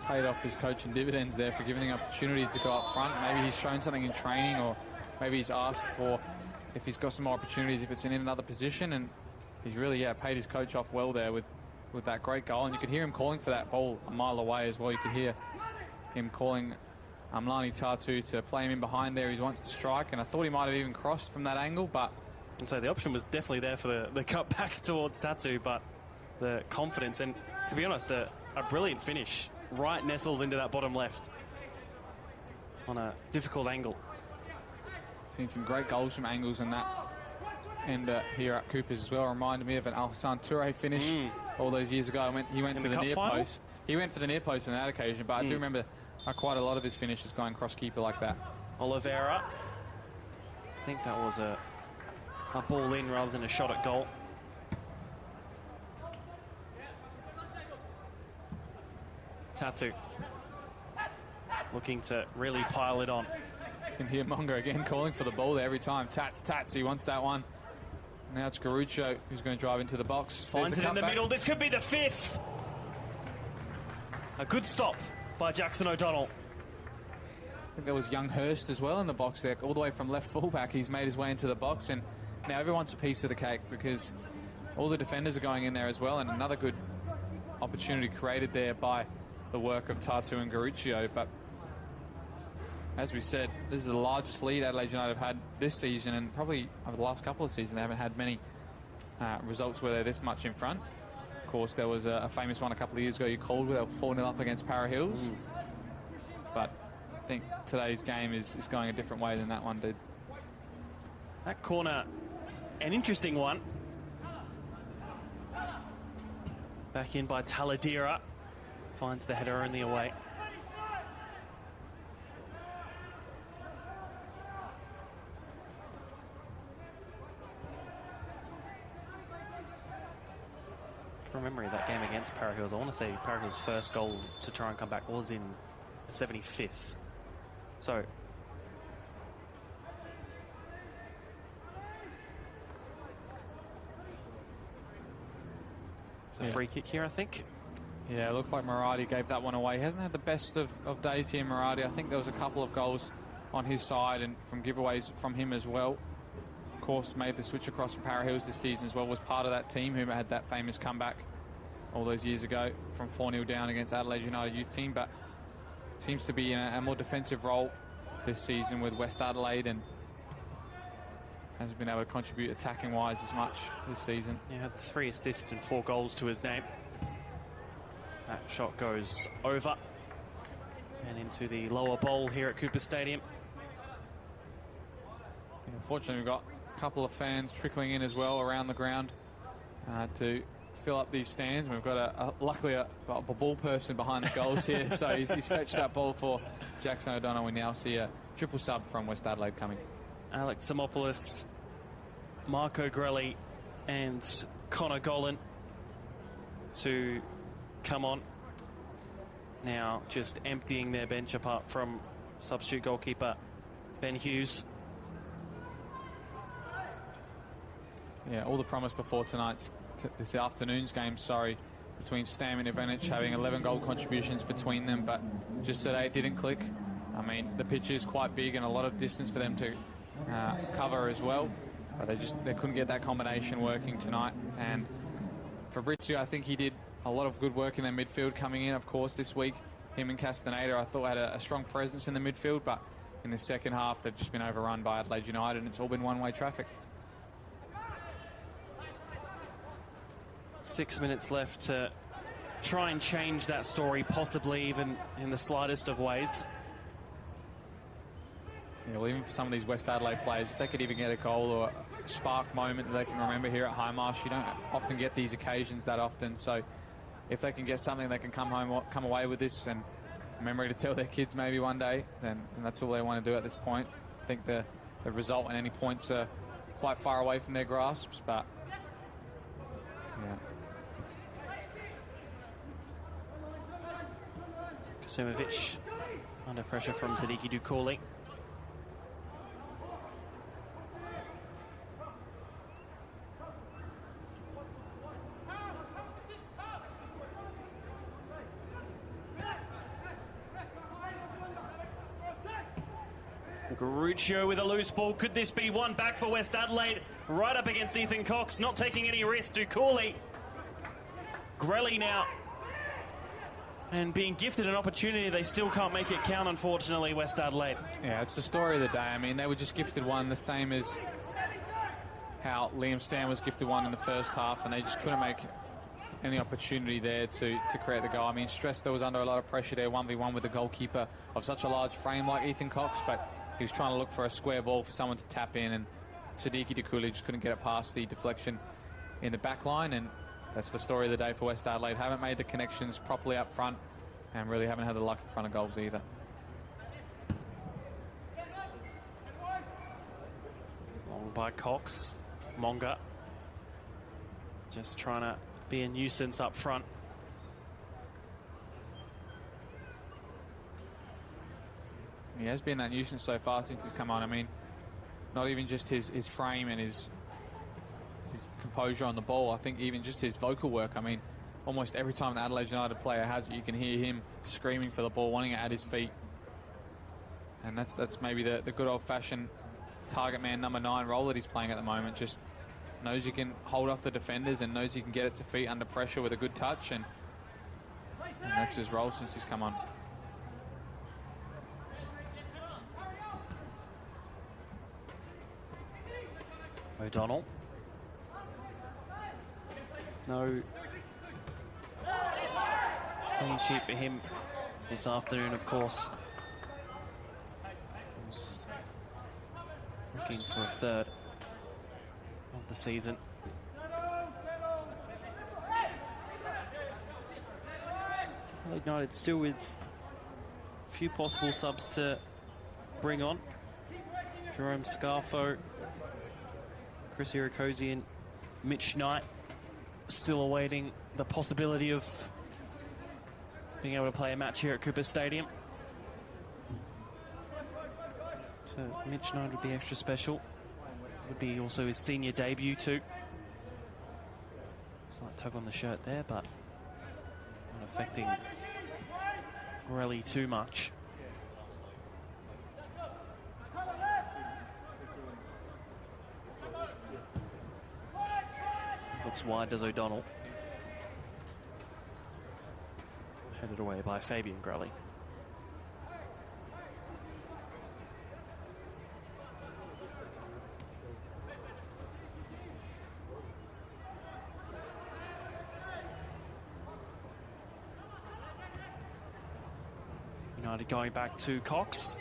Paid off his coaching dividends there for giving him the opportunity to go up front. Maybe he's shown something in training, or maybe he's asked for if he's got some more opportunities if it's in another position, and he's really paid his coach off well there with that great goal. And you could hear him calling for that ball a mile away as well. You could hear him calling Amlani Tatu to play him in behind there. He wants to strike, and I thought he might have even crossed from that angle, but... And so the option was definitely there for the cut back towards Tatu, but the confidence, and to be honest, a brilliant finish. Right nestled into that bottom left on a difficult angle. Seen some great goals from angles in that end here at Coopers as well. Reminded me of an Alhassan Toure finish all those years ago. He went to the near post. He went for the near post on that occasion, but I do remember quite a lot of his finishes going cross keeper like that. Oliveira. I think that was a ball in rather than a shot at goal. Tatu looking to really pile it on. You can hear Monga again calling for the ball there every time. Tats, he wants that one. Now it's Garuccio who's going to drive into the box. Finds it in the middle. This could be the fifth. A good stop by Jackson O'Donnell. I think there was Young Hurst as well in the box there, all the way from left fullback. He's made his way into the box, and now everyone's a piece of the cake because all the defenders are going in there as well, and another good opportunity created there by the work of Tatu and Garuccio. But as we said, this is the largest lead Adelaide United have had this season, and probably over the last couple of seasons they haven't had many results where they're this much in front. Of course, there was a famous one a couple of years ago you called where they were 4-0 up against Para Hills. But I think today's game is going a different way than that one did. That corner, an interesting one. Back in by Taladera. Finds the header only away. From memory, that game against Para Hills, I want to say Para Hills' first goal to try and come back was in the 75th. So it's a free kick here, I think. Yeah, it looks like Muradi gave that one away. He hasn't had the best of days here, Muradi. I think there was a couple of goals on his side and from giveaways from him as well. Of course, made the switch across from Para Hills this season as well, was part of that team who had that famous comeback all those years ago from 4-0 down against Adelaide United youth team, but seems to be in a more defensive role this season with West Adelaide and hasn't been able to contribute attacking-wise as much this season. Yeah, had 3 assists and 4 goals to his name. That shot goes over and into the lower bowl here at Cooper Stadium. Unfortunately, we've got a couple of fans trickling in as well around the ground to fill up these stands. We've got luckily a ball person behind the goals here, so he's fetched that ball for Jackson O'Donnell. We now see a triple sub from West Adelaide coming. Alex Samopoulos, Marco Grelli and Connor Golan to come on. Now just emptying their bench apart from substitute goalkeeper Ben Hughes. Yeah, all the promise before this afternoon's game, between Stam and Ivanic having 11 goal contributions between them, but just today it didn't click. I mean, the pitch is quite big and a lot of distance for them to cover as well, but they couldn't get that combination working tonight. And Fabrizio, I think he did a lot of good work in their midfield coming in, of course, this week. Him and Castaneda, I thought, had a strong presence in the midfield, but in the second half, they've just been overrun by Adelaide United, and it's all been one-way traffic. 6 minutes left to try and change that story, possibly even in the slightest of ways. Yeah, well, even for some of these West Adelaide players, if they could even get a goal or a spark moment that they can remember here at Hindmarsh, you don't often get these occasions that often. So if they can get something they can come away with this and a memory to tell their kids maybe one day, then that's all they want to do at this point. I think the result and any points are quite far away from their grasps, but yeah. Kasumovic under pressure from Zadiki Dukuli. Garuccio with a loose ball. Could this be one back for West Adelaide? Right up against Ethan Cox, not taking any risk. Dukuli. Grelly now. And being gifted an opportunity, they still can't make it count, unfortunately, West Adelaide. Yeah, it's the story of the day. I mean, they were just gifted one, the same as how Liam Stan was gifted one in the first half, and they just couldn't make any opportunity there to create the goal. I mean, Strester was under a lot of pressure there, 1v1 with the goalkeeper of such a large frame like Ethan Cox, but he was trying to look for a square ball for someone to tap in, and Sadiki Dukuli just couldn't get it past the deflection in the back line, and that's the story of the day for West Adelaide. Haven't made the connections properly up front and really haven't had the luck in front of goals either. Long by Cox. Monga just trying to be a nuisance up front. He has been that nuisance so far since he's come on. I mean, not even just his frame and his composure on the ball. I think even just his vocal work. I mean, almost every time an Adelaide United player has it, you can hear him screaming for the ball, wanting it at his feet. And that's maybe the good old-fashioned target man number 9 role that he's playing at the moment. Just knows he can hold off the defenders and knows he can get it to feet under pressure with a good touch. And that's his role since he's come on. O'Donnell. No clean sheet for him this afternoon, of course. He's looking for a third of the season. Adelaide United still with a few possible subs to bring on. Jerome Scarfo, Chris Irakosi and Mitch Knight still awaiting the possibility of being able to play a match here at Cooper Stadium. So Mitch Knight would be extra special. Would be also his senior debut too. Slight tug on the shirt there, but not affecting Grelly too much. Looks wide, does O'Donnell. Headed away by Fabian Grelly. United going back to Cox.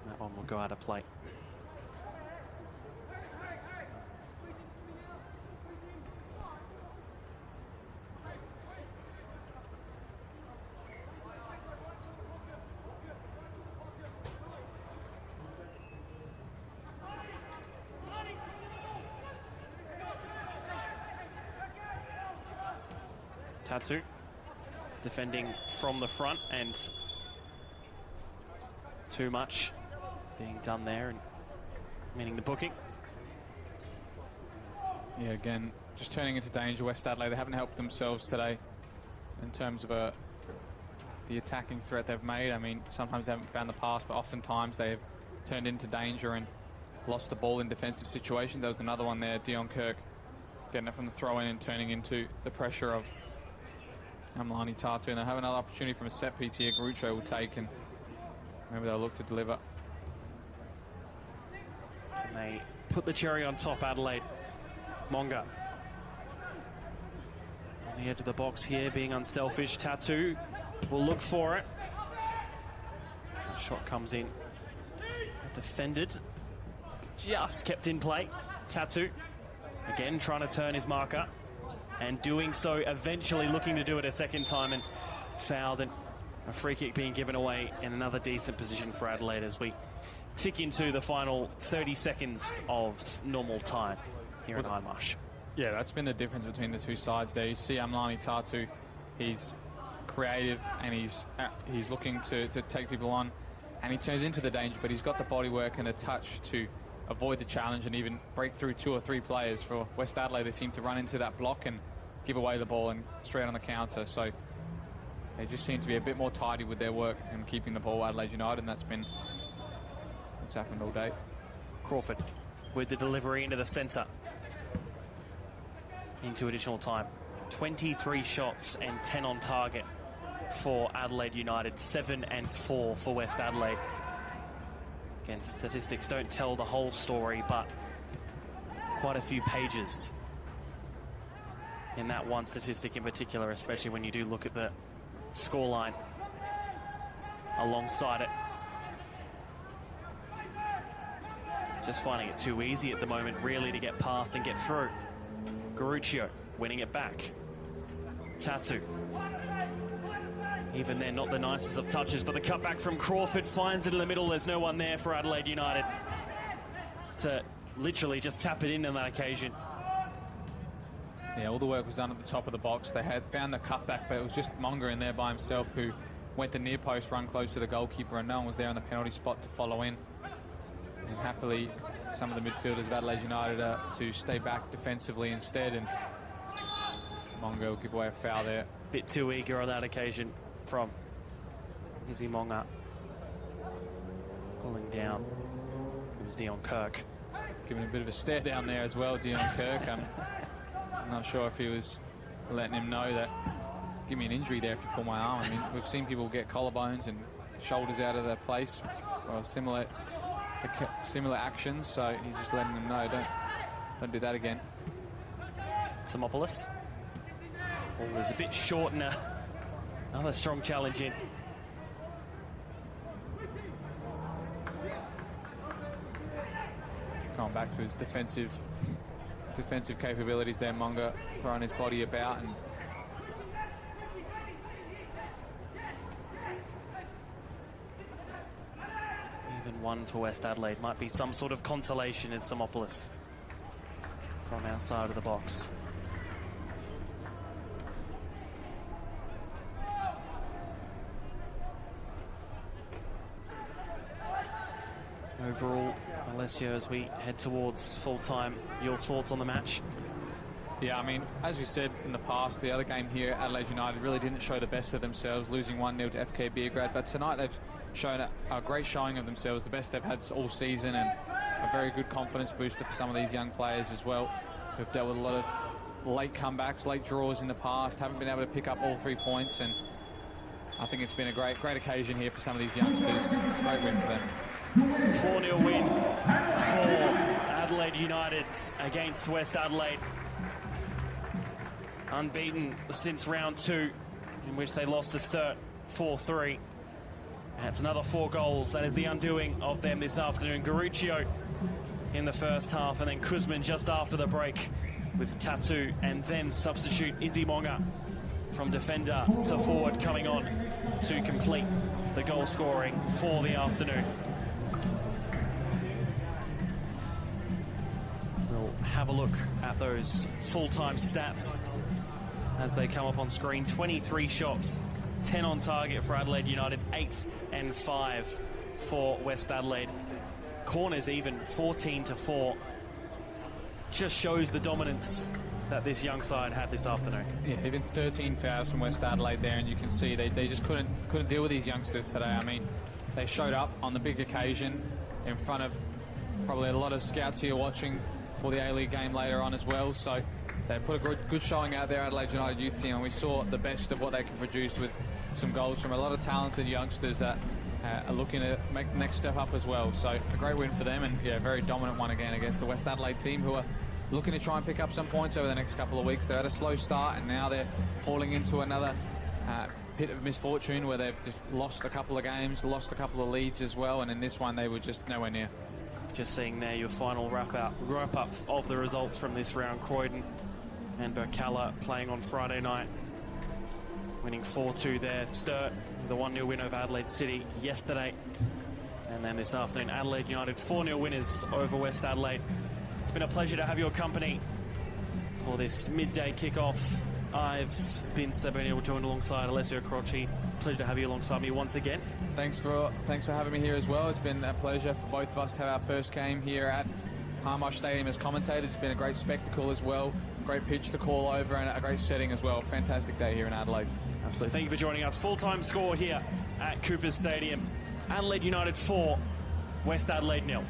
That one will go out of play. Tatsu defending from the front, and too much being done there, and meaning the booking. Yeah, again, just turning into danger. West Adelaide, they haven't helped themselves today in terms of the attacking threat they've made. I mean, sometimes they haven't found the pass, but oftentimes they've turned into danger and lost the ball in defensive situations. There was another one there, Dion Kirk getting it from the throw-in and turning into the pressure of Amlani Tatu, and they'll have another opportunity from a set piece here. Garuccio will take, and maybe they'll look to deliver. Can they put the cherry on top, Adelaide? Monga. On the edge of the box here, being unselfish. Tatu will look for it. That shot comes in. Defended. Just kept in play. Tatu again trying to turn his marker, and doing so eventually, looking to do it a second time, and fouled, and a free kick being given away in another decent position for Adelaide as we tick into the final 30 seconds of normal time here in Hindmarsh. Yeah, that's been the difference between the two sides there. You see Amlani Tatu, he's creative and he's looking to take people on, and he turns into the danger, but he's got the body work and the touch to avoid the challenge and even break through 2 or 3 players. For West Adelaide, they seem to run into that block and give away the ball and straight on the counter. So they just seem to be a bit more tidy with their work and keeping the ball, Adelaide United, and that's been what's happened all day. Crawford with the delivery into the centre. Into additional time. 23 shots and 10 on target for Adelaide United. 7 and 4 for West Adelaide. Again, statistics don't tell the whole story, but quite a few pages in that one statistic in particular, especially when you do look at the scoreline alongside it. Just finding it too easy at the moment, really, to get past and get through. Garuccio winning it back. Tatu. Even then, not the nicest of touches, but the cutback from Crawford finds it in the middle. There's no one there for Adelaide United to literally just tap it in on that occasion. Yeah, all the work was done at the top of the box. They had found the cutback, but it was just Monga in there by himself who went the near post run close to the goalkeeper, and no one was there on the penalty spot to follow in. And happily, some of the midfielders of Adelaide United are to stay back defensively instead, and Monga will give away a foul there. Bit too eager on that occasion from Izzy Monga. Pulling down. It was Dion Kirk. He's giving a bit of a stare down there as well, Dion Kirk. I'm not sure if he was letting him know that, give me an injury there if you pull my arm. I mean, we've seen people get collarbones and shoulders out of their place for similar actions, so he's just letting them know, don't do that again. Simopoulos. Ball was a bit short, and another strong challenge in. Going back to his defensive capabilities there, Monga throwing his body about, and even one for West Adelaide might be some sort of consolation as Simopoulos from outside of the box. Overall, Alessio, as we head towards full-time, your thoughts on the match? Yeah, I mean, as we said in the past, the other game here, Adelaide United really didn't show the best of themselves, losing 1-0 to FK Beograd, but tonight they've shown a great showing of themselves, the best they've had all season, and a very good confidence booster for some of these young players as well, who've dealt with a lot of late comebacks, late draws in the past, haven't been able to pick up all 3 points, and I think it's been a great occasion here for some of these youngsters. Great win for them. 4-0 win for Adelaide United against West Adelaide. Unbeaten since round 2, in which they lost to Sturt 4-3. That's another 4 goals. That is the undoing of them this afternoon. Garuccio in the first half, and then Kuzman just after the break with Tatu, and then substitute Izzy Monga from defender to forward coming on to complete the goal scoring for the afternoon. We'll have a look at those full-time stats as they come up on screen. 23 shots, 10 on target for Adelaide United, 8 and 5 for West Adelaide. Corners even 14-4. Just shows the dominance that this young side had this afternoon. Yeah, even 13 fouls from West Adelaide there, and you can see they just couldn't deal with these youngsters today. I mean, they showed up on the big occasion in front of probably a lot of scouts here watching for the A-League game later on as well. So they put a good showing out there, Adelaide United youth team, and we saw the best of what they can produce with some goals from a lot of talented youngsters that are looking to make the next step up as well. So a great win for them, and yeah, a very dominant one again against the West Adelaide team, who are looking to try and pick up some points over the next couple of weeks. They had a slow start, and now they're falling into another pit of misfortune where they've just lost a couple of games, lost a couple of leads as well, and in this one they were just nowhere near. Just seeing there your final wrap-up of the results from this round. Croydon and Burkalla playing on Friday night, winning 4-2 there. Sturt with a 1-0 win over Adelaide City yesterday. And then this afternoon, Adelaide United 4-0 winners over West Adelaide. It's been a pleasure to have your company for this midday kickoff. I've been Seb O'Neill, joined alongside Alessio Croce. Pleasure to have you alongside me once again. Thanks for having me here as well. It's been a pleasure for both of us to have our first game here at Harmarsh Stadium as commentators. It's been a great spectacle as well. Great pitch to call over and a great setting as well. Fantastic day here in Adelaide. Absolutely. Thank you for joining us. Full-time score here at Coopers Stadium. Adelaide United 4, West Adelaide 0.